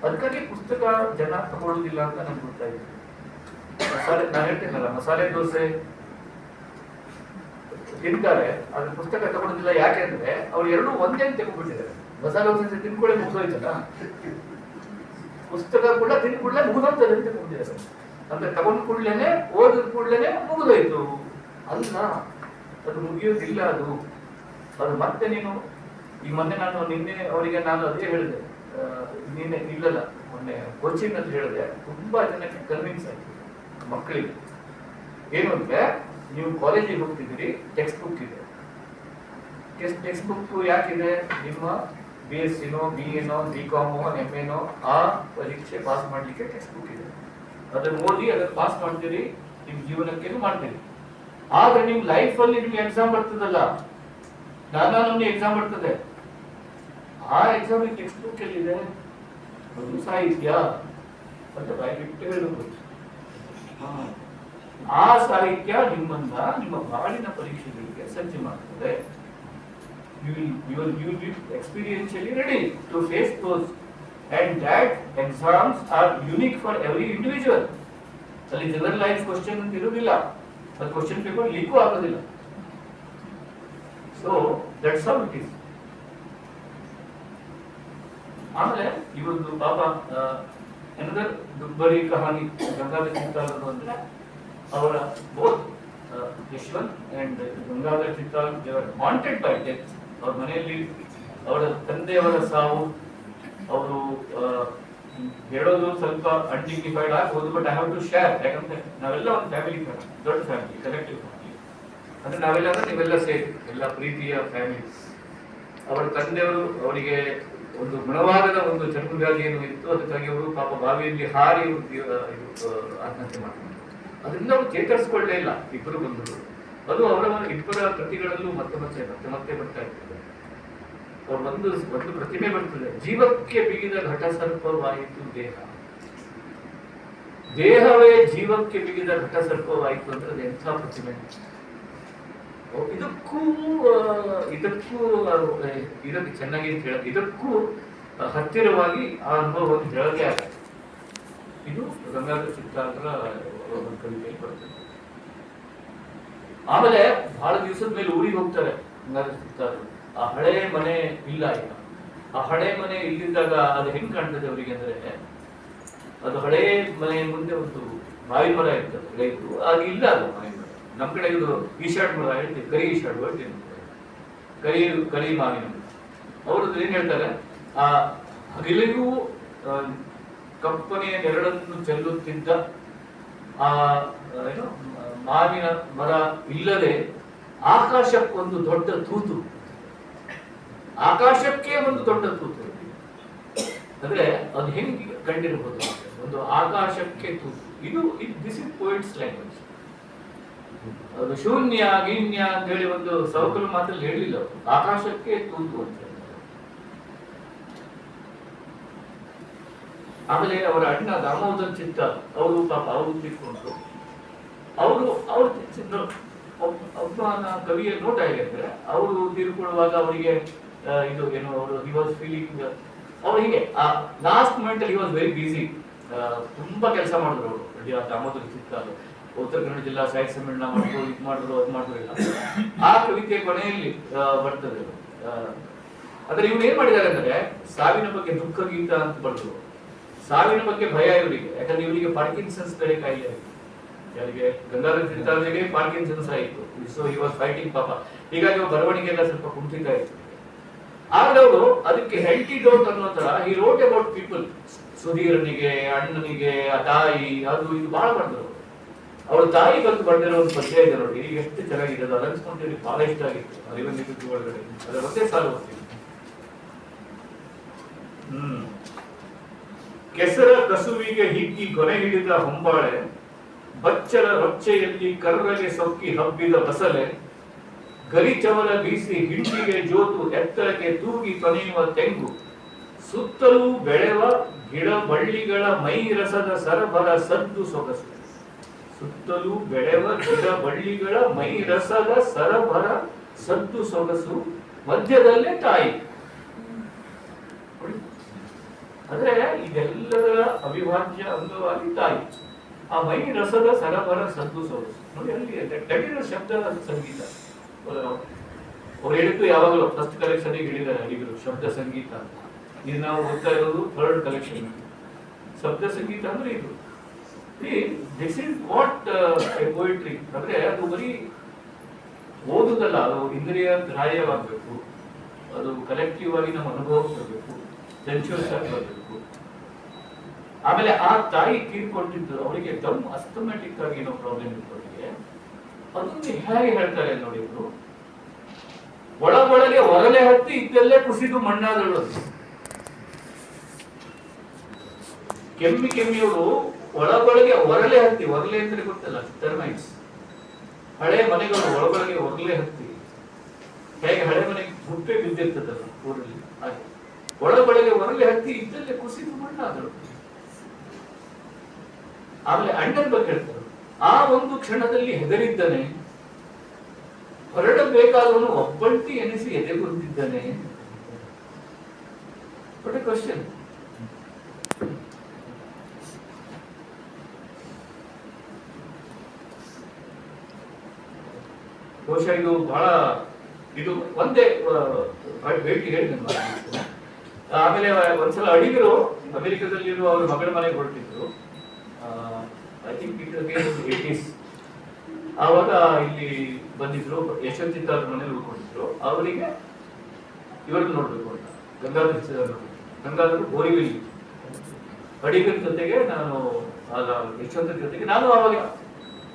Speaker 1: ಅದಕ್ಕಾಗಿ ಪುಸ್ತಕ ಜನ ತಗೊಳ್ಳೋದಿಲ್ಲ ಅಂತ ನನ್ಗೆ ಗೊತ್ತಾಯ್ತು. ನಾನು ಹೇಳ್ತೇನಲ್ಲ, ಮಸಾಲೆ ದೋಸೆ ತಿಂತಾರೆ, ಅದ್ರ ಪುಸ್ತಕ ತಗೊಳ್ಳೋದಿಲ್ಲ. ಯಾಕೆಂದ್ರೆ ಅವ್ರು ಎರಡೂ ಒಂದೇ ತೆಗೆದ್ಬಿಟ್ಟಿದ್ದಾರೆ. ಮಸಾಲೆ ದೋಸೆ ತಿನ್ಕೊಳ್ಳೆ ಮುಗಿದೋಯ್ತಲ್ಲ, ಪುಸ್ತಕ ಕೂಡ ತಿನ್ಕೊಳ್ಳೆ ಮುಗಿದೋಗ್ತದೆ ಅಂತ ತಗೊಂಡಿದ್ದಾರೆ. ಅಂದ್ರೆ ತಗೊಂಡ್ ಕೂಡ್ಲೇನೆ, ಓದಿದ ಕೂಡ್ಲೇನೆ ಮುಗಿದೋಯ್ತು ಅಲ್ಲ, ಅದು ಮುಗಿಯೋದಿಲ್ಲ. ಅದು ಮತ್ತೆ ನೀನು ಈ ಮೊನ್ನೆ ನಿನ್ನೆ ಅವರಿಗೆ ನಾನು ಅದೇ ಹೇಳಿದೆ, ನಿನ್ನೆ ಇಲ್ಲಲ್ಲ ಮೊನ್ನೆ ಕೋಚಿಂಗ್ ಅಂತ ಹೇಳಿದೆ. ತುಂಬಾ ಜನಕ್ಕೆ ಕನ್ವಿನ್ಸ್ ಆಯ್ತು ಮಕ್ಕಳಿಗೆ. ಏನು ಅಂದ್ರೆ, ನೀವು ಕಾಲೇಜಿಗೆ ಹೋಗ್ತಿದ್ದೀರಿ, ಟೆಕ್ಸ್ಟ್ ಬುಕ್ ಇದೆ. ಟೆಕ್ಸ್ಟ್ ಬುಕ್ ಯಾಕಿದೆ? ನಿಮ್ಮ BSc-ನೋ, BA-ನೋ, BCom-ಓ, MA-ನೋ ಆ ಪರೀಕ್ಷೆ ಪಾಸ್ ಮಾಡ್ಲಿಕ್ಕೆ ಟೆಕ್ಸ್ಟ್ ಬುಕ್ ಇದೆ. ಅದನ್ನು ಓದಿ ಅದನ್ನು ಪಾಸ್ ಮಾಡ್ತೀರಿ, ನಿಮ್ ಜೀವನಕ್ಕೇನು ಮಾಡ್ತೀರಿ. ಆದ್ರೆ ನಿಮ್ ಲೈಫ್ ಅಲ್ಲಿ ನಿಮ್ಗೆ ಎಕ್ಸಾಮ್ ಬರ್ತದಲ್ಲ, ನಮ್ಗೆ ಎಕ್ಸಾಮ್ ಬರ್ತದೆ. ಆ ಎಕ್ಸಾಮ್ ಟೆಕ್ಸ್ಟ್ ಬುಕ್ ಎಲ್ಲಿದೆ? ಅದು ಸಾಹಿತ್ಯ ಅಂತ ಬಾಯ್ಬಿಟ್ಟು ಹೇಳಬಹುದು. ಆ ಸಾಹಿತ್ಯ ನಿಮ್ಮನ್ನ ನಿಮ್ಮ ಬಾಳಿನ ಪರೀಕ್ಷೆಗಳಿಗೆ ಸಜ್ಜು ಮಾಡ್ತದೆ. You will be experientially ready to face those, and that exams are unique for every individual. ಅಲ್ಲಿ ಜನರಲೈಸ್ ಕ್ವಶನ್ ಅಂತ ಇರುವುದಿಲ್ಲ, ಅದು ಕ್ವಶನ್ ಪೇಪರ್ ಲೀಕು ಆಗೋದಿಲ್ಲ. So that's how it is. ಆಮೇಲೆ ಇವತ್ತು ಪಾಪ ಏನಂದ್ರೆ ದುಬ್ಬರಿ ಕಹಾನಿ ಗಂಗಾಧರ ಚಿತ್ತಾಲರು ಅಂದ್ರೆ ಅವರ ಬೋತ್ ಯಶವಂತ್ ಅಂಡ್ ಗಂಗಾಧರ ಚಿತ್ತಾಲರು they were haunted by death. ಅವ್ರ ಮನೆಯಲ್ಲಿ ಅವರ ತಂದೆಯವರ ಸಾವು, ಅವರು ಹೇಳೋದು ಸ್ವಲ್ಪ ಅನ್ಡಿಗ್ನಿಫೈಡ್ ಆಗ್ಬೋದು, but I have to share. ಯಾಕಂದ್ರೆ ನಾವೆಲ್ಲ ಒಂದು ಫ್ಯಾಮಿಲಿ, ದೊಡ್ಡ ಫ್ಯಾಮಿಲಿ, ಕಲೆಕ್ಟಿವ್ ಫ್ಯಾಮಿಲಿ. ಅಂದ್ರೆ ನೀವೆಲ್ಲ ಸೇರಿ ಎಲ್ಲ ಪ್ರೀತಿಯ ಫ್ಯಾಮಿಲಿ. ಅವರ ತಂದೆಯವರು ಅವರಿಗೆ ಒಂದು ಗುಣವಾರದ ಒಂದು ಜನ್ಮವ್ಯಾಧಿ ಏನು ಇತ್ತು, ಅದಕ್ಕಾಗಿ ಅವರು ಪಾಪ ಬಾವಿಯಲ್ಲಿ ಹಾರಿ ಆತ್ಮಹತ್ಯೆ ಮಾಡ್ತಾರೆ. ಅದರಿಂದ ಅವರು ಚೇತರಿಸಿಕೊಳ್ಳೇ ಇಲ್ಲ, ಇಬ್ಬರು ಬಂದರು. ಅದು ಅವರ ಇಬ್ಬರ ಕೃತಿಗಳಲ್ಲೂ ಮತ್ತೆ ಬರ್ತಾ ಇರ್ತದೆ. ಅವ್ರ ಒಂದು ಪ್ರತಿಮೆ ಬರ್ತದೆ, ಜೀವಕ್ಕೆ ಬಿಗಿದ ಘಟ ಸರ್ಪವಾಯಿತು ದೇಹ. ದೇಹವೇ ಜೀವಕ್ಕೆ ಬಿಗಿದ ಘಟ ಸರ್ಪವಾಯಿತು ಅಂದ್ರೆ ಅದು ಎಂಥ ಪ್ರತಿಮೆ. ಇದಕ್ಕೆ ಚೆನ್ನಾಗಿ ಅಂತ ಹೇಳ, ಇದಕ್ಕೂ ಹತ್ತಿರವಾಗಿ ಆ ಅನುಭವವನ್ನು ಹೇಳೋದೇ ಆಗುತ್ತೆ. ಇದು ಗಂಗಾಧರ ಚಿತ್ತಾರರ ಒಂದು ಕವಿತೆಯಲ್ಲಿ ಬರ್ತದೆ. ಆಮೇಲೆ ಬಹಳ ದಿವಸದ ಮೇಲೆ ಊರಿಗೆ ಹೋಗ್ತಾರೆ ಗಂಗಾಧರ ಚಿತ್ತಾರರು. ಆ ಹಳೆ ಮನೆ ಇಲ್ಲ ಈಗ. ಆ ಹಳೆ ಮನೆ ಇಲ್ಲಿದ್ದಾಗ ಅದು ಹೆಂಗ್ ಕಾಣ್ತದೆ ಅವರಿಗೆ ಅಂದ್ರೆ, ಅದು ಹಳೆ ಮನೆ ಮುಂದೆ ಒಂದು ಮಾವಿನ ಮರ ಇರ್ತದೆ, ರೈತು ಆಗ ಇಲ್ಲ ಅದು ಮಾವಿನ ಮರ. ನಮ್ ಕಡೆ ಇದು ಈಶಾಡ್ ಮರ ಹೇಳ್ತೀವಿ, ಕರಿ ಈಶಾಡ್ ಹೇಳ್ತೀವಿ, ಕರಿ ಮಾವಿನ ಮರ. ಅವ್ರದ್ದು ಏನ್ ಹೇಳ್ತಾರೆ, ಆ ಹಗಲಿಗೂ ಕಪ್ಪನೆಯ ನೆರಳನ್ನು ಚೆಲ್ಲುತ್ತಿದ್ದ ಆ ಏನು ಮಾವಿನ ಮರ ಇಲ್ಲದೆ ಆಕಾಶಕ್ಕೊಂದು ದೊಡ್ಡ ತೂತು, ಆಕಾಶಕ್ಕೆ ಒಂದು ದೊಡ್ಡ ತೂತು. ಅಂದ್ರೆ ಅದು ಹೆಂಗೆ ಕಂಡಿರಬಹುದು, ಒಂದು ಆಕಾಶಕ್ಕೆ ತೂತು. ಇದು ದಿಸ್ ಇಸ್ ಪೋಯಿಟ್ಸ್ ಲ್ಯಾಂಗ್ವೇಜ್. ಅದು ಶೂನ್ಯ ಗೀನ್ಯ ಅಂತ ಹೇಳಿ ಒಂದು ಸವಕಲು ಮಾತಲ್ಲಿ ಹೇಳಿಲ್ಲ, ಆಕಾಶಕ್ಕೆ ತೂತು ಅಂತ. ಆಮೇಲೆ ಅವರ ಅಣ್ಣ ದಾಮೋದರ್ ಚಿತ್ತ, ಅವರು ಪಾಪ ಅವರು ತಿಳ್ಕೊಂಡ್ರು. ಒಬ್ಬನ ಕವಿಯ ನೋಟ ಹೇಗೆ, ಅವರು ತೀರ್ಕೊಳ್ಳುವಾಗ ಅವರಿಗೆ ಇದು ಏನು, ಅವರು ಹಿ ವಾಸ್ ಫೀಲಿಂಗ್, ಅವ್ರು ಹೀಗೆ ಲಾಸ್ಟ್ ಮೂಮೆಂಟ್ ಅಲ್ಲಿ ಹಿ ವಾಸ್ ವೆರಿ ಬಿಸಿ. ತುಂಬಾ ಕೆಲಸ ಮಾಡಿದ್ರು ಅವರು ದಾಮೋದರ ಚಿತ್ತ. ಉತ್ತರ ಕನ್ನಡ ಜಿಲ್ಲಾ ಸಾಹಿತ್ಯ ಸಮ್ಮೇಳನ ಮಾಡಿದ್ರು, ಇದು ಮಾಡಿದ್ರು, ಅದು ಮಾಡಿದ್ರು. ಆ ಕವಿತೆಯ ಕೊನೆಯಲ್ಲಿ ಬರ್ತದೆ. ಆದ್ರೆ ಇವ್ರು ಏನ್ ಮಾಡಿದ್ದಾರೆ ಅಂದ್ರೆ, ಸಾವಿನ ಬಗ್ಗೆ ದುಃಖ ಗೀತ ಅಂತ ಬರೆದ್ರು. ಸಾವಿನ ಬಗ್ಗೆ ಭಯ ಇವರಿಗೆ, ಯಾಕಂದ್ರೆ ಇವರಿಗೆ ಪಾರ್ಕಿನ್ಸನ್ಸ್ ಕಡೆ ಕಾಯಿಲೆ ಆಯಿತು. ಯಾರಿಗೆ, ಗಂಗಾಧರ ಚಿತ್ತಾರರಿಗೆ ಪಾರ್ಕಿನ್ಸನ್ಸ್ ಆಯಿತು. ಸೊ ಹಿ ವಾಸ್ ಫೈಟಿಂಗ್ ಪಾಪ. ಹೀಗಾಗಿ ಬರವಣಿಗೆ ಎಲ್ಲ ಸ್ವಲ್ಪ ಕುಂಠಿತ ಆಯಿತು. ಆದ್ರೆ ಅವರು ಅದಕ್ಕೆ ಹೆಲ್ಟಿಡೋಟ್ ಅನ್ನೋ ತರ ಈ ರೋಟ್ ಅಬೌಟ್ ಪೀಪಲ್, ಸುಧೀರನಿಗೆ, ಅಣ್ಣನಿಗೆ, ಆ ತಾಯಿ, ಅದು ಇದು ಬಹಳ ಮಾಡಿದ್ರು. ಅವ್ರ ತಾಯಿ ಬಂದು ಬರೆದಿರೋ ಒಂದು ಪದ್ಯ ಇದೆ ನೋಡಿ, ಈಗ ಎಷ್ಟು ಚೆನ್ನಾಗಿದೆ. ಅದು ಅನ್ಸ್ಕೊಂಡ್ರೆ ಬಹಳ ಇಷ್ಟ ಆಗಿತ್ತು. ಅರಿವನ್ನಿದ್ದು ಒಳಗಡೆ ಅದರ ಒಂದೇ ಸಾಲು ಹೋಗ್ತೀನಿ. ಕೆಸರ ಕಸುವಿಗೆ ಹಿಕ್ಕಿ ಕೊನೆ ಹಿಡಿದ ಹೊಂಬಾಳೆ, ಬಚ್ಚಲ ರೊಚ್ಚೆಯಲ್ಲಿ ಕರ್ರಗೆ ಸೊಕ್ಕಿ ಹಬ್ಬಿದ ಬಸಲೆ, ಗರಿಚವಲ ಬೀಸಿ ಹಿಂಡಿಗೆ ಜೋತು ಎತ್ತರಕ್ಕೆ ತೂಗಿ ತೊನೆಯುವ ತೆಂಗು, ಸುತ್ತಲೂ ಬೆಳೆವ ಗಿಡ ಬಳ್ಳಿಗಳ ಮೈ ರಸದ ಸರಬರ ಸದ್ದು ಸೊಗಸು. ಸುತ್ತಲೂ ಬೆಳೆವ ಗಿಡ ಬಳ್ಳಿಗಳ ಮೈ ರಸದ ಸರಬರ ಸದ್ದು ಸೊಗಸು, ಮಧ್ಯದಲ್ಲೇ ತಾಯಿ. ಅಂದ್ರೆ ಇದೆಲ್ಲದರ ಅವಿಭಾಜ್ಯ ಅಂಗವಾಗಿ ತಾಯಿ. ಆ ಮೈ ರಸದ ಸರಬರ ಸದ್ದು ಸೊಗಸು ನೋಡಿ, ಅಲ್ಲಿ ಶಬ್ದ ಸಂಗೀತ. ಅವ್ರು ಹೇಳಿದ್ದು ಯಾವಾಗಲೂ ಫಸ್ಟ್ ಕಲೆಕ್ಷನ್ ಹೇಳಿದ್ದಾರೆ ಅಡಿಗರು, ಶಬ್ದ ಸಂಗೀತ ಅಂತ. ಇದು ನಾವು ಓದ್ತಾ ಇರೋದು ಥರ್ಡ್ ಕಲೆಕ್ಷನ್. ಶಬ್ದ ಸಂಗೀತ ಅಂದ್ರೆ ಇದು. ದಿಸ್ ಇಸ್ ವಾಟ್ ಪೋಯಿಟ್ರಿ ಅಂದ್ರೆ, ಅದು ಬರೀ ಓದುದಲ್ಲ, ಅದು ಇಂದ್ರಿಯ ಗ್ರಾಹ್ಯವಾಗಬೇಕು, ಅದು ಕಲೆಕ್ಟಿವ್ ಆಗಿ ನಮ್ಮ ಅನುಭವ ಬರಬೇಕು, ಸೆನ್ಶುಯಸ್ ಆಗಿ ಬರಬೇಕು. ಆಮೇಲೆ ಆ ತಾಯಿ ತೀರ್ಕೊಂಡಿದ್ದು ಅವರಿಗೆ ದಮ್ ಅಸ್ತಮೆಟಿಕ್ ಆಗಿ ಏನೋ ಪ್ರಾಬ್ಲಮ್ ಇತ್ತು ಅವರಿಗೆ. ಅದನ್ನು ಹೇಗೆ ಹೇಳ್ತಾರೆ ನೋಡಿ ಇವರು, ಒಳಗೊಳಗೆ ಹೊರಲೆ ಹತ್ತಿ ಇದ್ದಲ್ಲೇ ಕುಸಿದು ಮಣ್ಣಾದಳು. ಕೆಮ್ಮಿಯವರು ಒಳಗೊಳಗೆ ಹೊರಲೆ ಹತ್ತಿ, ಹೊರಲೆ ಅಂದ್ರೆ ಗೊತ್ತಲ್ಲ, ಟರ್ಮೈಟ್ಸ್. ಹಳೆ ಮನೆಗಳು ಒಳಗೊಳಗೆ ಹೊರಲೆ ಹತ್ತಿ, ಹೇಗೆ ಹಳೆ ಮನೆಗೆ ಗುಪ್ಪೆ ಬಿದ್ದಿರ್ತದಲ್ಲ ಊರಲ್ಲಿ, ಹಾಗೆ ಒಳಗೊಳಗೆ ಹೊರಲೆ ಹತ್ತಿ ಇದ್ದಲ್ಲೇ ಕುಸಿದು ಮಣ್ಣಾದಳು. ಆಮೇಲೆ ಅಣ್ಣನ ಬಗ್ಗೆ ಹೇಳ್ತಾರೆ, ಆ ಒಂದು ಕ್ಷಣದಲ್ಲಿ ಹೆದರಿದ್ದಾನೆ, ಹೊರಡಬೇಕಾದವನು ಒಬ್ಬಂಟಿ ಎನಿಸಿ ಎದೆಗುಂದಿದ್ದಾನೆ. What a question. ಬಹುಶಃ ಇದು ಬಹಳ, ಇದು ಒಂದೇ ಭೇಟಿ ಹೇಳಿ. ಆಮೇಲೆ ಒಂದ್ಸಲ ಅಡಿಗರು ಅಮೆರಿಕದಲ್ಲಿರುವ ಅವ್ರ ಮಗಳ ಮನೆಗೆ ಹೊರಟಿದ್ರು. I think it again 80s. ಆವಾಗ ಇಲ್ಲಿ ಬಂದಿದ್ರು, ಯಶವಂತ್ ಚಿತ್ತಾರ ಮನೇಲಿ ಉಳ್ಕೊಂಡಿದ್ರು. ಅವರಿಗೆ ಇವರನ್ನು ನೋಡ್ಬೇಕು ಅಂತ, ಗಂಗಾಧರ ಬೋರಿವಿಲ್ ಅಡಿಗರ ಜೊತೆಗೆ ನಾನು, ಆಗ ಯಶವಂತರ ಜೊತೆಗೆ ನಾನು ಆವಾಗ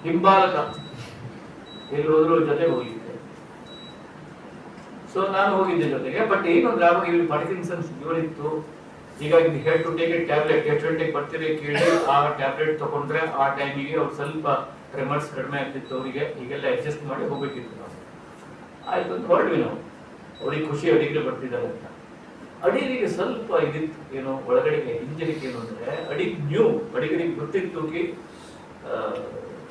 Speaker 1: ಹಿಂಬಾಲಕ. ಎಲ್ಲಿ ಹೋದ್ರು ಜೊತೆಗೆ ಹೋಗಿದ್ದೆ. ಸೊ ನಾನು ಹೋಗಿದ್ದೆ ಜೊತೆಗೆ. ಬಟ್ ಏನು ಅಂದ್ರೆ ಆವಾಗ ಇಲ್ಲಿ ಪಾರ್ಕಿನ್ಸನ್ಸ್ ಇವರಿತ್ತು. ಹೀಗಾಗಿ had to take a tablet, ಎಷ್ಟು ಗಂಟೆಗೆ ಬರ್ತೀರಿ ಕೇಳಿ ಆ ಟ್ಯಾಬ್ಲೆಟ್ ತಗೊಂಡ್ರೆ ಆ ಟೈಮಿಗೆ ಅವ್ರು ಸ್ವಲ್ಪ ಟ್ರೆಮರ್ಸ್ ಕಡಿಮೆ ಆಗ್ತಿತ್ತು ಅವರಿಗೆ. ಹೀಗೆಲ್ಲ ಅಡ್ಜಸ್ಟ್ ಮಾಡಿ ಹೋಗ್ಬೇಕಿತ್ತು ನಾವು. ಆಯ್ತು ಅಂತ ಹೊರಡ್ವಿ ನಾವು. ಅವ್ರಿಗೆ ಖುಷಿ ಅಡಿಗೆ ಬರ್ತಿದ್ದಾರೆ ಅಂತ. ಅಡಿಗರಿಗೆ ಸ್ವಲ್ಪ ಇದಿತ್ತು ಏನೋ ಒಳಗಡೆಗೆ ಹಿಂಜರಿಕೆ. ಏನು ಅಂದ್ರೆ ಅಡಿಗರಿಗೆ ಗೊತ್ತಿತ್ತು ಕಿ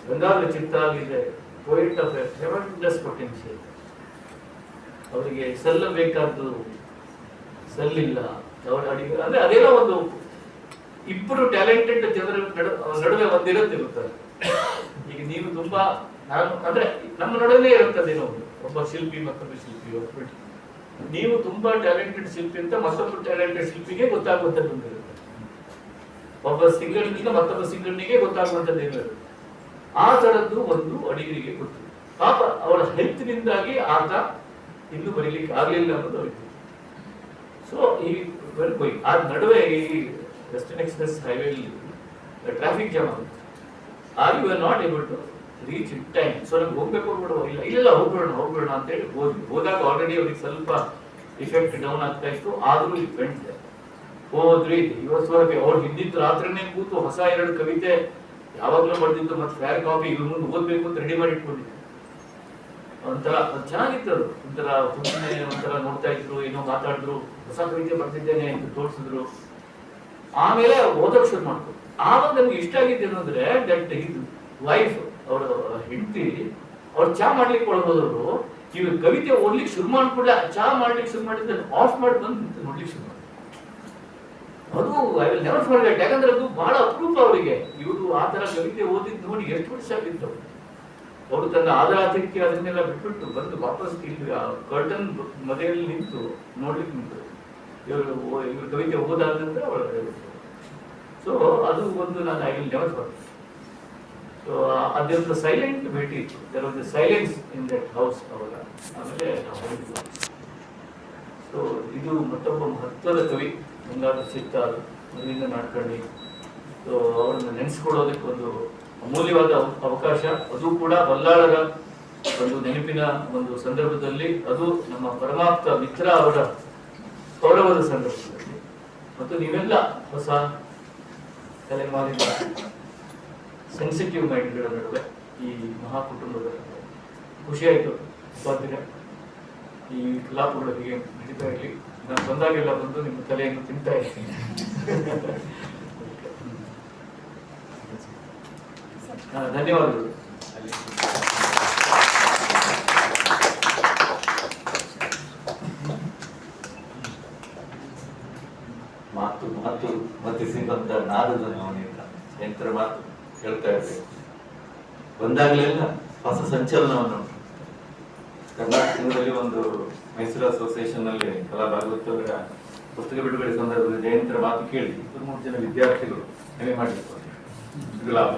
Speaker 1: ಗಂಗಾಧರ ಚಿತ್ತಾಲ್ ಇದೆ poet of A tremendous potential. ಅವರಿಗೆ ಸಲ್ಲಬೇಕಾದ್ದು ಸಲ್ಲಿಲ್ಲ. ಅವರ ಅಡಿಗೆ ಅಂದ್ರೆ ಅದೇನೋ ಒಂದು ಇಬ್ಬರು ಟ್ಯಾಲೆಂಟೆಡ್ ಜನರ ನಡುವೆ ಒಂದಿರುತ್ತೆ ಗೊತ್ತಾರೆ. ಈಗ ನೀವು ತುಂಬಾ ನಾನು ಅಂದ್ರೆ ನಮ್ಮ ನಡುವೆ ಇರುತ್ತದೇನೋ ಒಬ್ಬ ಶಿಲ್ಪಿ ಮತ್ತೊಬ್ಬ ಶಿಲ್ಪಿ. ನೀವು ತುಂಬಾ ಟ್ಯಾಲೆಂಟೆಡ್ ಶಿಲ್ಪಿ ಅಂತ ಮತ್ತೊಬ್ಬ ಟ್ಯಾಲೆಂಟೆಡ್ ಶಿಲ್ಪಿಗೆ ಗೊತ್ತಾಗುವಂಥದ್ದು ಒಂದಿರುತ್ತೆ. ಒಬ್ಬ ಸಿಂಗರ್ನಿಂದ ಮತ್ತೊಬ್ಬ ಸಿಂಗರ್ನಿಗೆ ಗೊತ್ತಾಗುವಂಥದ್ದು ಏನಿರುತ್ತೆ. ಆ ತರದ್ದು ಒಂದು ಅಡಿಗರಿಗೆ ಗೊತ್ತು. ಪಾಪ ಅವರ ಹೆಲ್ತ್ನಿಂದಾಗಿ ಆತ ಇನ್ನು ಬರೀಲಿಕ್ಕೆ ಆಗ್ಲಿಲ್ಲ ಅನ್ನೋದು ಅವರಿಗೆ. ಸೊ ಈ ಆ ನಡುವೆ ಈ ವೆಸ್ಟರ್ನ್ ಎಕ್ಸ್ಪ್ರೆಸ್ ಹೈವೇಲಿ ಟ್ರಾಫಿಕ್ ಜಾಮ್ ಆಗುತ್ತೆ. Are you are not able to reach in time. So ನಮ್ಗೆ ಹೋಗ್ಬೇಕು ಇಲ್ಲ ಹೋಗ್ಬಿಡೋಣ ಅಂತ ಹೇಳಿ ಹೋದಾಗ ಆಲ್ರೆಡಿ ಅವ್ರಿಗೆ ಸ್ವಲ್ಪ ಇಫೆಕ್ಟ್ ಡೌನ್ ಆಗ್ತಾ ಇತ್ತು. ಆದ್ರೂ ಹೋದ್ರಿ ಇವತ್ತು ಅವ್ರು ಹಿಂದಿದ್ದು ರಾತ್ರಿನೇ ಕೂತು ಹೊಸ 2 ಕವಿತೆ ಯಾವಾಗ್ಲೂ ಬರ್ದಿದ್ದು ಮತ್ತೆ ಫೇರ್ ಕಾಪಿ ಇವ್ರ ಮುಂದೆ ಓದ್ಬೇಕು ಅಂತ ರೆಡಿ ಮಾಡಿ ಇಟ್ಕೊಂಡಿದ್ರು. ಒಂಥರ ಚೆನ್ನಾಗಿತ್ತು ಅದು. ಒಂಥರ ನೋಡ್ತಾ ಇದ್ರು, ಏನೋ ಮಾತಾಡಿದ್ರು, ಹೊಸ ಕವಿತೆ ಬರ್ತಿದ್ದೇನೆ ಅಂತ ತೋರಿಸಿದ್ರು. ಆಮೇಲೆ ಓದೋಕ್ ಶುರು ಮಾಡ್ತು. ಆವಾಗ ನಮ್ಗೆ ಇಷ್ಟ ಆಗಿದ್ದೇನು ಅಂದ್ರೆ ದಟ್ ಹಿಸ್ ವೈಫ್, ಅವರ ಹೆಂಡತಿ, ಅವ್ರು ಚಾ ಮಾಡ್ಲಿಕ್ಕೆ ಒಳಗೋದವರು ಇವ್ರು ಕವಿತೆ ಓದ್ಲಿಕ್ಕೆ ಶುರು ಮಾಡ್ಬಿಡ್ಲ. ಚಾ ಮಾಡ್ಲಿಕ್ಕೆ ಶುರು ಮಾಡಿದ್ರೆ ಆಫ್ ಮಾಡಿ ಬಂದು ನೋಡ್ಲಿಕ್ಕೆ ಶುರು ಮಾಡಿ. ಅದು ಐ ವಿಲ್ ನೆವರ್ ಫಾರ್ಗೆಟ್. ಯಾಕಂದ್ರೆ ಅದು ಬಹಳ ಅಪರೂಪ ಅವರಿಗೆ. ಇವರು ಆ ತರ ಕವಿತೆ ಓದಿದ್ ನೋಡಿ ಎಷ್ಟು ವರ್ಷ ಆಗಿತ್ತು. ಅವರು ತನ್ನ ಆದರಾತಿಥ್ಯ ಅದನ್ನೆಲ್ಲ ಬಿಟ್ಬಿಟ್ಟು ಬಂದು ವಾಪಸ್ ಇಲ್ಲಿ ಕರ್ಟನ್ ಮನೆಯಲ್ಲಿ ನಿಂತು ನೋಡ್ಲಿಕ್ಕೆ ನಿಂತು ಇವರು ಕವಿತೆ ಓದಾದ ನಂತರ ಒಳಗಡೆ. ಸೊ ಅದು ಒಂದು ನಾನು I will never forget. So ಅದೊಂದು ಸೈಲೆಂಟ್ ಭೇಟಿ ಇತ್ತು. There was a silence in that house ಅವಾಗ. ಆಮೇಲೆ ನಾವು ಹೋಗಿದ್ವಿ. ಸೊ ಇದು ಮತ್ತೊಬ್ಬ ಮಹತ್ವದ ಕವಿ ಗಂಗಾಧರ ಚಿತ್ತಾಲ್, ಮದುವೆಯಿಂದ ನಾಡ್ಕಂಡಿ. ಸೊ ಅವರನ್ನು ನೆನೆಸ್ಕೊಳ್ಳೋದಕ್ಕೆ ಒಂದು ಅಮೂಲ್ಯವಾದ ಅವಕಾಶ. ಅದು ಕೂಡ ಬಲ್ಲಾಳರ ಒಂದು ನೆನಪಿನ ಒಂದು ಸಂದರ್ಭದಲ್ಲಿ, ಅದು ನಮ್ಮ ಪರಮಾಪ್ತ ಮಿತ್ರ ಅವರ ಗೌರವದ ಸಂದರ್ಭದಲ್ಲಿ, ಮತ್ತು ನೀವೆಲ್ಲ ಹೊಸ ತಲೆಮಾರಿನ ಸೆನ್ಸಿಟಿವ್ ಮೈಂಡ್ಗಳ ನಡುವೆ ಈ ಮಹಾಕುಟುಂಬದ ಖುಷಿ ಆಯಿತು. ಉಪಾಧ್ಯ ಈ ಕಲಾಪಗಳು ಹೀಗೆ ನಡೀತಾ ಇರಲಿ. ನಾನು ಬಂದಾಗೆಲ್ಲ ಬಂದು ನಿಮ್ಮ ತಲೆಯನ್ನು ತಿಂತಾ ಇರ್ತೀನಿ. ಧನ್ಯವಾದಗಳು.
Speaker 2: ಮಾತು ಮಾತು ಮತಿಸಿದಂತ ನಾದದ ಅವನಿಂದ ಯಂತ್ರ ಮಾತು ಹೇಳ್ತಾ ಇರ್ಬೇಕು. ಬಂದಾಗಲೆಲ್ಲ ಹೊಸ ಸಂಚಲನವನ್ನು ಕರ್ನಾಟಕದಲ್ಲಿ ಒಂದು ಮೈಸೂರು ಅಸೋಸಿಯೇಷನ್ ನಲ್ಲಿ ಕಲಾ ಭಾಗವತವರ ಪುಸ್ತಕ ಬಿಡುಗಡೆ ಸಂದರ್ಭದಲ್ಲಿ ಜಯಂತರ ಮಾತು ಕೇಳಿ 2-3 ಜನ ವಿದ್ಯಾರ್ಥಿಗಳು ಹೆಮ್ಮೆ ಮಾಡಿರ್ತಾರೆ. ಇದು ಲಾಭ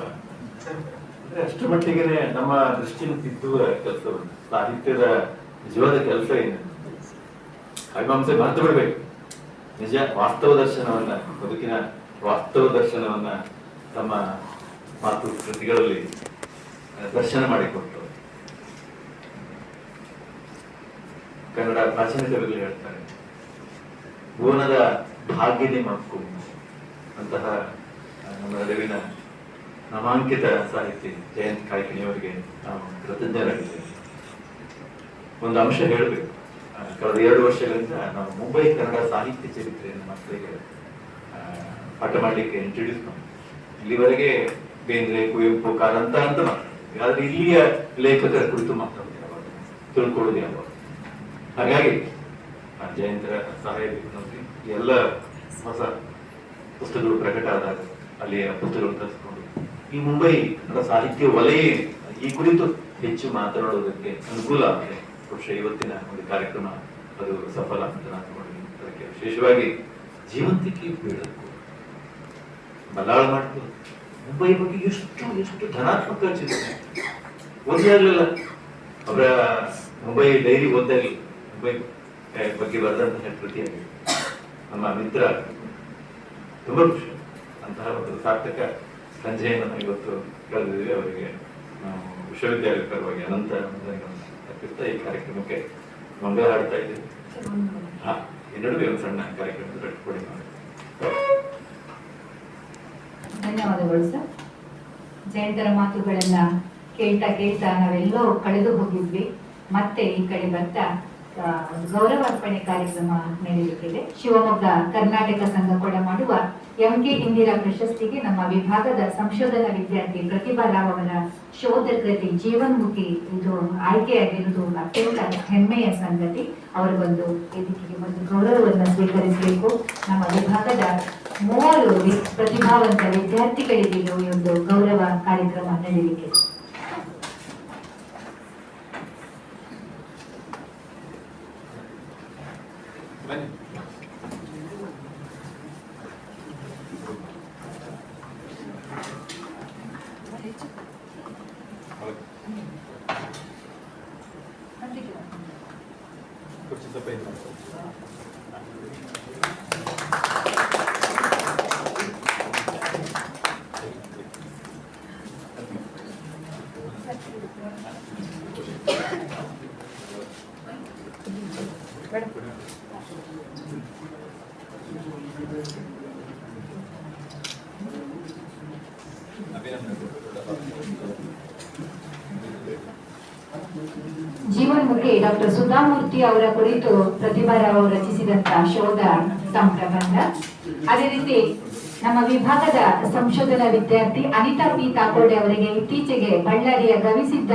Speaker 2: ಅಂದ್ರೆ ಅಷ್ಟು ಮಟ್ಟಿಗೆ ನಮ್ಮ ದೃಷ್ಟಿಯನ್ನು ತಿದ್ದುವ ಕೆಲಸವನ್ನು, ಸಾಹಿತ್ಯದ ನಿಜವಾದ ಕೆಲಸ ಏನು, ಕವಿಮಾಂಸೆ ಮರೆತು ಬಿಡ್ಬೇಕು. ನಿಜ ವಾಸ್ತವ ದರ್ಶನವನ್ನ, ಬದುಕಿನ ವಾಸ್ತವ ದರ್ಶನವನ್ನ ತಮ್ಮ ಮಾತು ಕೃತಿಗಳಲ್ಲಿ ದರ್ಶನ ಮಾಡಿಕೊಟ್ಟು ಕನ್ನಡ ಪ್ರಾಚೀನ ಕವಿಗಳು ಹೇಳ್ತಾರೆ, ಭುವನದ ಭಾಗ್ಯದಿ ಮಕ್ಕು ಅಂತಹ ನಮ್ಮ ಅರಿವಿನ ನಾಮಾಂಕಿತ ಸಾಹಿತಿ ಜಯಂತ್ ಕಾಯ್ಕಿಣಿಯವರಿಗೆ ನಾವು ಕೃತಜ್ಞರಾಗಿದ್ದೇವೆ. ಒಂದು ಅಂಶ ಹೇಳಬೇಕು. ಕಳೆದ 2 ವರ್ಷಗಳಿಂದ ನಾವು ಮುಂಬೈ ಕನ್ನಡ ಸಾಹಿತ್ಯ ಚರಿತ್ರೆಯನ್ನು ಮಕ್ಕಳಿಗೆ ಪಾಠ ಮಾಡಲಿಕ್ಕೆ ಇಂಟ್ರೊಡ್ಯೂಸ್ ಮಾಡಿ, ಇಲ್ಲಿವರೆಗೆ ಬೇಂದ್ರೆ, ಕುವೆಂಪು, ಕಾರಂತ ಅಂತ ಮಾತಾಡ್ತೀವಿ. ಆದ್ರೆ ಇಲ್ಲಿಯ ಲೇಖಕರ ಕುರಿತು ಮಾತಾಡ್ತೀವಿ, ಅವಾಗ ತಿಳ್ಕೊಳ್ಳೋದು ಯಾವಾಗ. ಹಾಗಾಗಿ ಜಯಂತರ ಸಹಾಯದಲ್ಲಿ ಎಲ್ಲ ಹೊಸ ಪುಸ್ತಕಗಳು ಪ್ರಕಟ ಆದಾಗ ಅಲ್ಲಿಯ ಪುಸ್ತಕಗಳು ತರಿಸ್ಕೊಂಡು ಈ ಮುಂಬೈ ಕನ್ನಡ ಸಾಹಿತ್ಯ ವಲಯ ಈ ಕುರಿತು ಹೆಚ್ಚು ಮಾತನಾಡೋದಕ್ಕೆ ಅನುಕೂಲ ಆಗಿದೆ. ಬಹುಶಃ ಇವತ್ತಿನ ಒಂದು ಕಾರ್ಯಕ್ರಮ ಅದು ಸಫಲ ಅಂತ ನಾನು ನೋಡಿದ್ದೀನಿ. ಅದಕ್ಕೆ ವಿಶೇಷವಾಗಿ ಜೀವಂತಿಕೆ ಬೆಳಕು ಬಲ್ಲಾಳ ಮಾಡ್ಬೋದು. ಮುಂಬೈ ಬಗ್ಗೆ ಎಷ್ಟು ಧನಾತ್ಮಕ ಚಿಂತನೆ ಓದಿ ಆಗ್ಲಿಲ್ಲ. ಅವರ ಮುಂಬೈ ಡೈರಿ ಓದಾಗಿ ಮುಂಬೈ ಬಗ್ಗೆ ಬರೆದಂತಹ ಕೃತಿಯಾಗಿದೆ. ನಮ್ಮ ಮಿತ್ರ ತುಂಬಾ ಖುಷಿ. ಅಂತಹ ಒಂದು ಸಾರ್ಥಕ ಸಂಜೆಯನ್ನು ಇವತ್ತು ಕಳೆದಿದ್ದೀವಿ. ಅವರಿಗೆ ನಾವು ವಿಶ್ವವಿದ್ಯಾಲಯದ ಪರವಾಗಿ ಅನಂತ ವಂದನೆಗಳನ್ನು ಅರ್ಪಿಸ್ತಾ ಈ ಕಾರ್ಯಕ್ರಮಕ್ಕೆ ಮಂಗಳ ಹಾಡ್ತಾ ಇದ್ದೀವಿ. ಈ ನಡುವೆ ಒಂದು ಸಣ್ಣ ಕಾರ್ಯಕ್ರಮದ ಕಟ್ಟಿಕೊಡಿ ಮಾಡಿ.
Speaker 3: ಧನ್ಯವಾದಗಳು ಸರ್. ಜಯಂತರ ಮಾತುಗಳನ್ನ ಕೇಳ್ತಾ ನಾವೆಲ್ಲೋ ಕಳೆದು ಹೋಗಿದ್ವಿ. ಮತ್ತೆ ಈ ಕಡೆ ಬರ್ತಾ ಗೌರವಾರ್ಪಣೆ ಕಾರ್ಯಕ್ರಮ ನಡೆಯುತ್ತಿದೆ. ಶಿವಮೊಗ್ಗ ಕರ್ನಾಟಕ ಸಂಘ ಕೂಡ ಮಾಡುವ ಎಂಕೆ ಇಂದಿರಾ ಪ್ರಶಸ್ತಿಗೆ ನಮ್ಮ ವಿಭಾಗದ ಸಂಶೋಧನಾ ವಿದ್ಯಾರ್ಥಿ ಪ್ರತಿಭಾ ರಾವ್ ಅವರ ಶೋಧ ಕೃತಿ ಜೀವನ್ಮುಖಿ ಇದು ಆಯ್ಕೆಯಾಗಿರುವುದು ಅತ್ಯಂತ ಹೆಮ್ಮೆಯ ಸಂಗತಿ. ಅವರು ಇದಕ್ಕೆ ಒಂದು ಗೌರವವನ್ನು ಸ್ವೀಕರಿಸಬೇಕು. ನಮ್ಮ ವಿಭಾಗದ 3 ಪ್ರತಿಭಾವಂತ ವಿದ್ಯಾರ್ಥಿಗಳಿಗೆ ಈ ಒಂದು ಗೌರವ ಕಾರ್ಯಕ್ರಮ ನಡೆಯಲಿಕ್ಕೆ. ಜೀವನ್ಮುಖಿ ಡಾಕ್ಟರ್ ಸುಧಾಮೂರ್ತಿ ಅವರ ಕುರಿತು ಪ್ರತಿಭಾ ರಾವ್ ಅವರು ರಚಿಸಿದಂತಹ ಶೋಧ ಸಂಪ್ರಬಂಧ. ಅದೇ ರೀತಿ ನಮ್ಮ ವಿಭಾಗದ ಸಂಶೋಧನಾ ವಿದ್ಯಾರ್ಥಿ ಅನಿತಾ ಪಿ ತಾಕೋಡೆ ಅವರಿಗೆ ಇತ್ತೀಚೆಗೆ ಬಳ್ಳಾರಿಯ ಗವಿಸಿದ್ದ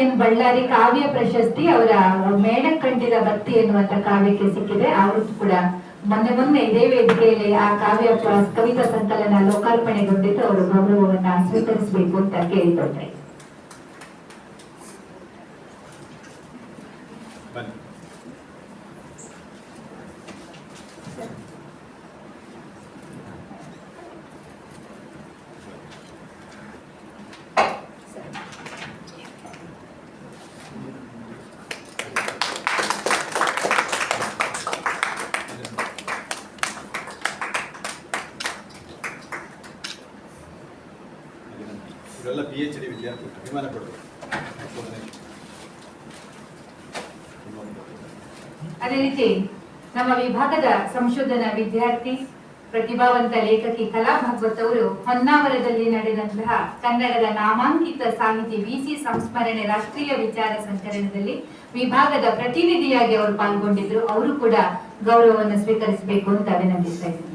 Speaker 3: ಎನ್ ಬಳ್ಳಾರಿ ಕಾವ್ಯ ಪ್ರಶಸ್ತಿ ಅವರ ಮೇಣಕ್ ಕಂಠಿದ ಭಕ್ತಿ ಎನ್ನುವಂತ ಕಾವ್ಯಕ್ಕೆ ಸಿಕ್ಕಿದೆ. ಅವರು ಕೂಡ ಮೊನ್ನೆ ಇದೇ ವೇದಿಕೆಯಲ್ಲಿ ಆ ಕಾವ್ಯ ಕವಿತಾ ಸಂಕಲನ ಲೋಕಾರ್ಪಣೆಗೊಂಡಿದ್ದು ಅವರು ಗೌರವವನ್ನ ಸ್ವೀಕರಿಸಬೇಕು ಅಂತ ಕೇಳಿಕೊಳ್ತಾರೆ.
Speaker 4: ಇವರೆಲ್ಲ PhD ವಿದ್ಯಾರ್ಥಿಗಳು ಅಭಿಮಾನ ಪಡಬೇಕು.
Speaker 3: ಅದೇ ರೀತಿ ನಮ್ಮ ವಿಭಾಗದ ಸಂಶೋಧನಾ ವಿದ್ಯಾರ್ಥಿ ಪ್ರತಿಭಾವಂತ ಲೇಖಕಿ ಕಲಾ ಭಾಗವತ್ ಅವರು ಹೊನ್ನಾವರದಲ್ಲಿ ನಡೆದಂತಹ ಕನ್ನಡದ ನಾಮಾಂಕಿತ ಸಾಹಿತಿ VC ಸಂಸ್ಮರಣೆ ರಾಷ್ಟ್ರೀಯ ವಿಚಾರ ಸಂಕಿರಣದಲ್ಲಿ ವಿಭಾಗದ ಪ್ರತಿನಿಧಿಯಾಗಿ ಅವರು ಪಾಲ್ಗೊಂಡಿದ್ರು. ಅವರು ಕೂಡ ಗೌರವವನ್ನು ಸ್ವೀಕರಿಸಬೇಕು ಅಂತ ವಿನಂತಿಸ್ತಾ ಇದ್ದೀನಿ.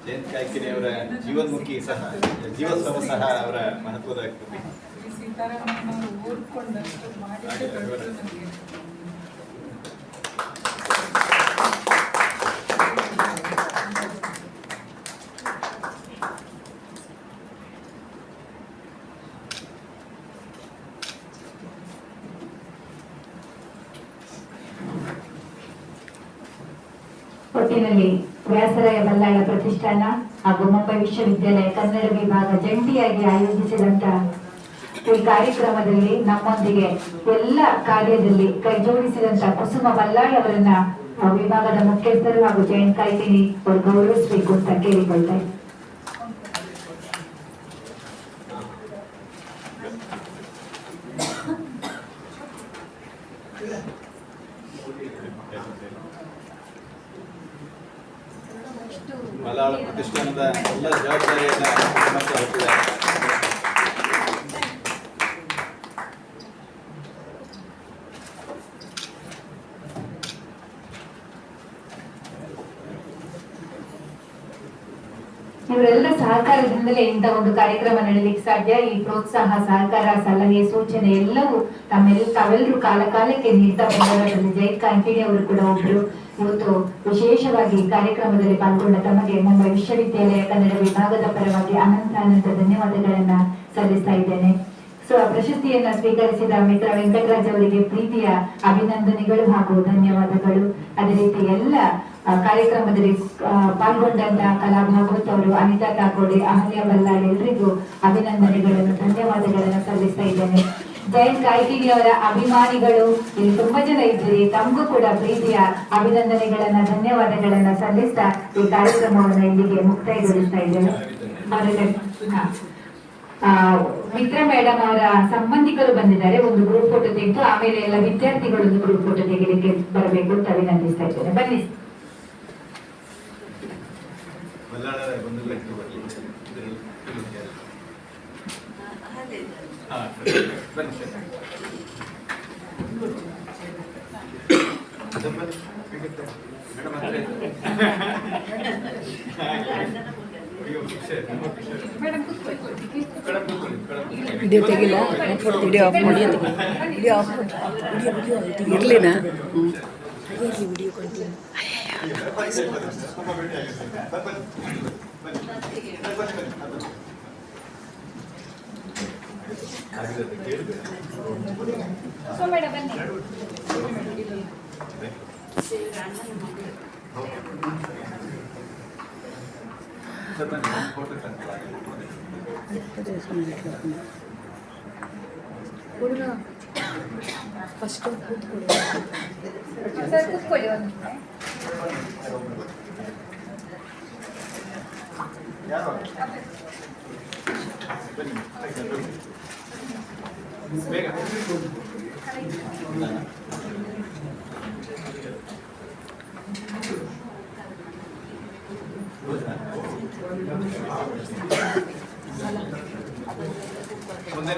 Speaker 4: ಜಯಂತ್ ಕಾಯ್ಕಿಣಿ ಅವರ ಜೀವನ್ಮುಖಿ ಸಹ ಜೀವೋತ್ಸವ ಸಹ ಅವರ ಮಹತ್ವದ ಕೃತಿ.
Speaker 3: ಒಟ್ಟಿನಲ್ಲಿ ವ್ಯಾಸರಾಯ ಬಲ್ಲಾಳ ಪ್ರತಿಷ್ಠಾನ ಹಾಗೂ ಮುಂಬೈ ವಿಶ್ವವಿದ್ಯಾಲಯ ಕನ್ನಡ ವಿಭಾಗ ಜಂಟಿಯಾಗಿ ಆಯೋಜಿಸಿದಂತಹ ಈ ಕಾರ್ಯಕ್ರಮದಲ್ಲಿ ನಮ್ಮೊಂದಿಗೆ ಎಲ್ಲ ಕಾರ್ಯದಲ್ಲಿ ಕೈ ಜೋಡಿಸಿದಂತ ಕುಸುಮ ಬಲ್ಲಾಳ್ ಅವರನ್ನ ವಿಭಾಗದ ಮುಖ್ಯಸ್ಥರು ಹಾಗೂ ಜಯಂತ್ ಕಾಯ್ಕಿಣಿ ಅವರು ಗೌರವಿಸಬೇಕು ಅಂತ ಕೇಳಿಕೊಳ್ತಾರೆ.
Speaker 4: ಬಲ್ಲಾಳ ಪ್ರತಿಷ್ಠಾನದ ಎಲ್ಲ ಜವಾಬ್ದಾರಿಯನ್ನು ಹೊತ್ತಿದ್ದಾರೆ.
Speaker 3: ಇವರೆಲ್ಲ ಸಹಕಾರದಿಂದಲೇ ಇಂಥ ಒಂದು ಕಾರ್ಯಕ್ರಮ ನಡೆಯಲಿಕ್ಕೆ ಸಾಧ್ಯ. ಈ ಪ್ರೋತ್ಸಾಹ, ಸಹಕಾರ, ಸಲಹೆ, ಸೂಚನೆ ಎಲ್ಲವೂ ತಾವೆಲ್ಲರೂ ಕಾಲಕ್ಕೆ ನೀಡ್ತಾ ಬಂದವರಲ್ಲಿ ಜಯಂತ್ ಕಾಯ್ಕಿಣಿ ಅವರು ಕೂಡ ಒಬ್ರು. ಇವತ್ತು ವಿಶೇಷವಾಗಿ ಕಾರ್ಯಕ್ರಮದಲ್ಲಿ ಪಾಲ್ಗೊಂಡ ತಮಗೆ ಮುಂಬೈ ವಿಶ್ವವಿದ್ಯಾಲಯ ಕನ್ನಡ ವಿಭಾಗದ ಪರವಾಗಿ ಅನಂತ ಧನ್ಯವಾದಗಳನ್ನ ಸಲ್ಲಿಸ್ತಾ ಇದ್ದೇನೆ. ಪ್ರಶಸ್ತಿಯನ್ನ ಸ್ವೀಕರಿಸಿದ ಮಿತ್ರ ವೆಂಕಟರಾಜ್ ಅವರಿಗೆ ಪ್ರೀತಿಯ ಅಭಿನಂದನೆಗಳು ಹಾಗೂ ಧನ್ಯವಾದಗಳು. ಅದೇ ರೀತಿ ಎಲ್ಲ ಕಾರ್ಯಕ್ರಮದಲ್ಲಿ ಪಾಲ್ಗೊಂಡಂತ ಕಲಾ ಭಾಗವತ್ ಅವರು, ಅನಿತಾ ತಾಕೋಡೆ, ಅಹಲ್ಯ ಬಲ್ಲಾಳ್ ಎಲ್ರಿಗೂ ಅಭಿನಂದನೆಗಳನ್ನು ಧನ್ಯವಾದಗಳನ್ನು ಸಲ್ಲಿಸ್ತಾ ಇದ್ದೇನೆ. ಜಯಂತ್ ಕಾಯ್ಕಿಣಿಯವರ ಅಭಿಮಾನಿಗಳು ಇಲ್ಲಿ ತುಂಬಾ ಜನ ಇದ್ದೀರಿ. ತಮಗೂ ಕೂಡ ಪ್ರೀತಿಯ ಅಭಿನಂದನೆಗಳನ್ನ, ಧನ್ಯವಾದಗಳನ್ನ ಸಲ್ಲಿಸ್ತಾ ಈ ಕಾರ್ಯಕ್ರಮವನ್ನು ಇಲ್ಲಿಗೆ ಮುಕ್ತಾಯಗೊಳಿಸ್ತಾ ಇದ್ದೇವೆ. ಮಿತ್ರ ಮೇಡಮ್ ಅವರ ಸಂಬಂಧಿಕರು ಬಂದಿದ್ದಾರೆ. ಒಂದು ಗ್ರೂಪ್ ಫೋಟೋ ತೆಗೆದು ಆಮೇಲೆ ಎಲ್ಲ ವಿದ್ಯಾರ್ಥಿಗಳು ಒಂದು ಗ್ರೂಪ್ ಫೋಟೋ ತೆಗೆಯಲಿಕ್ಕೆ ಬರಬೇಕು ಅಂತ ಅಭಿನಂದಿಸ್ತಾ ಇದ್ದೇನೆ. ಬನ್ನಿ.
Speaker 4: ಬಲ್ಲಾಳರ ಬಂಧುಗಳು ಎಷ್ಟು ಬರಲಿ? ಬನ್ನಿ ಸರ್. ಮೇಡಮ್ ಹತ್ರ
Speaker 5: ವಿಡಿಯೋ ತೆಗಿಲ್ಲ, ವಿಡಿಯೋ ಆಫ್ ಮಾಡಿ, ವಿಡಿಯೋ ಆಫ್ ಇರಲಿನ ವಿಡಿಯೋ ಕಂಟಿನ್ಯೂ. ಫಸ್ಟ್ ಕೂತ್ಕೊಳ್ಳಿ.
Speaker 4: ಬೇಗ ಮುಂದೆ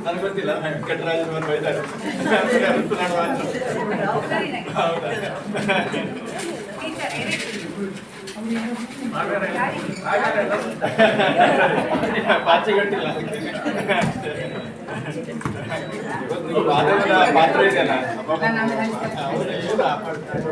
Speaker 4: ನನಗೆ ಗೊತ್ತಿಲ್ಲ, ಕಟ್ಟರಾಜ್ ಬೈತಾರೆ. ಪಾಚೆಗಟ್ಟಿಲ್ಲ ಪಾತ್ರ ಇದೆಯಲ್ಲ.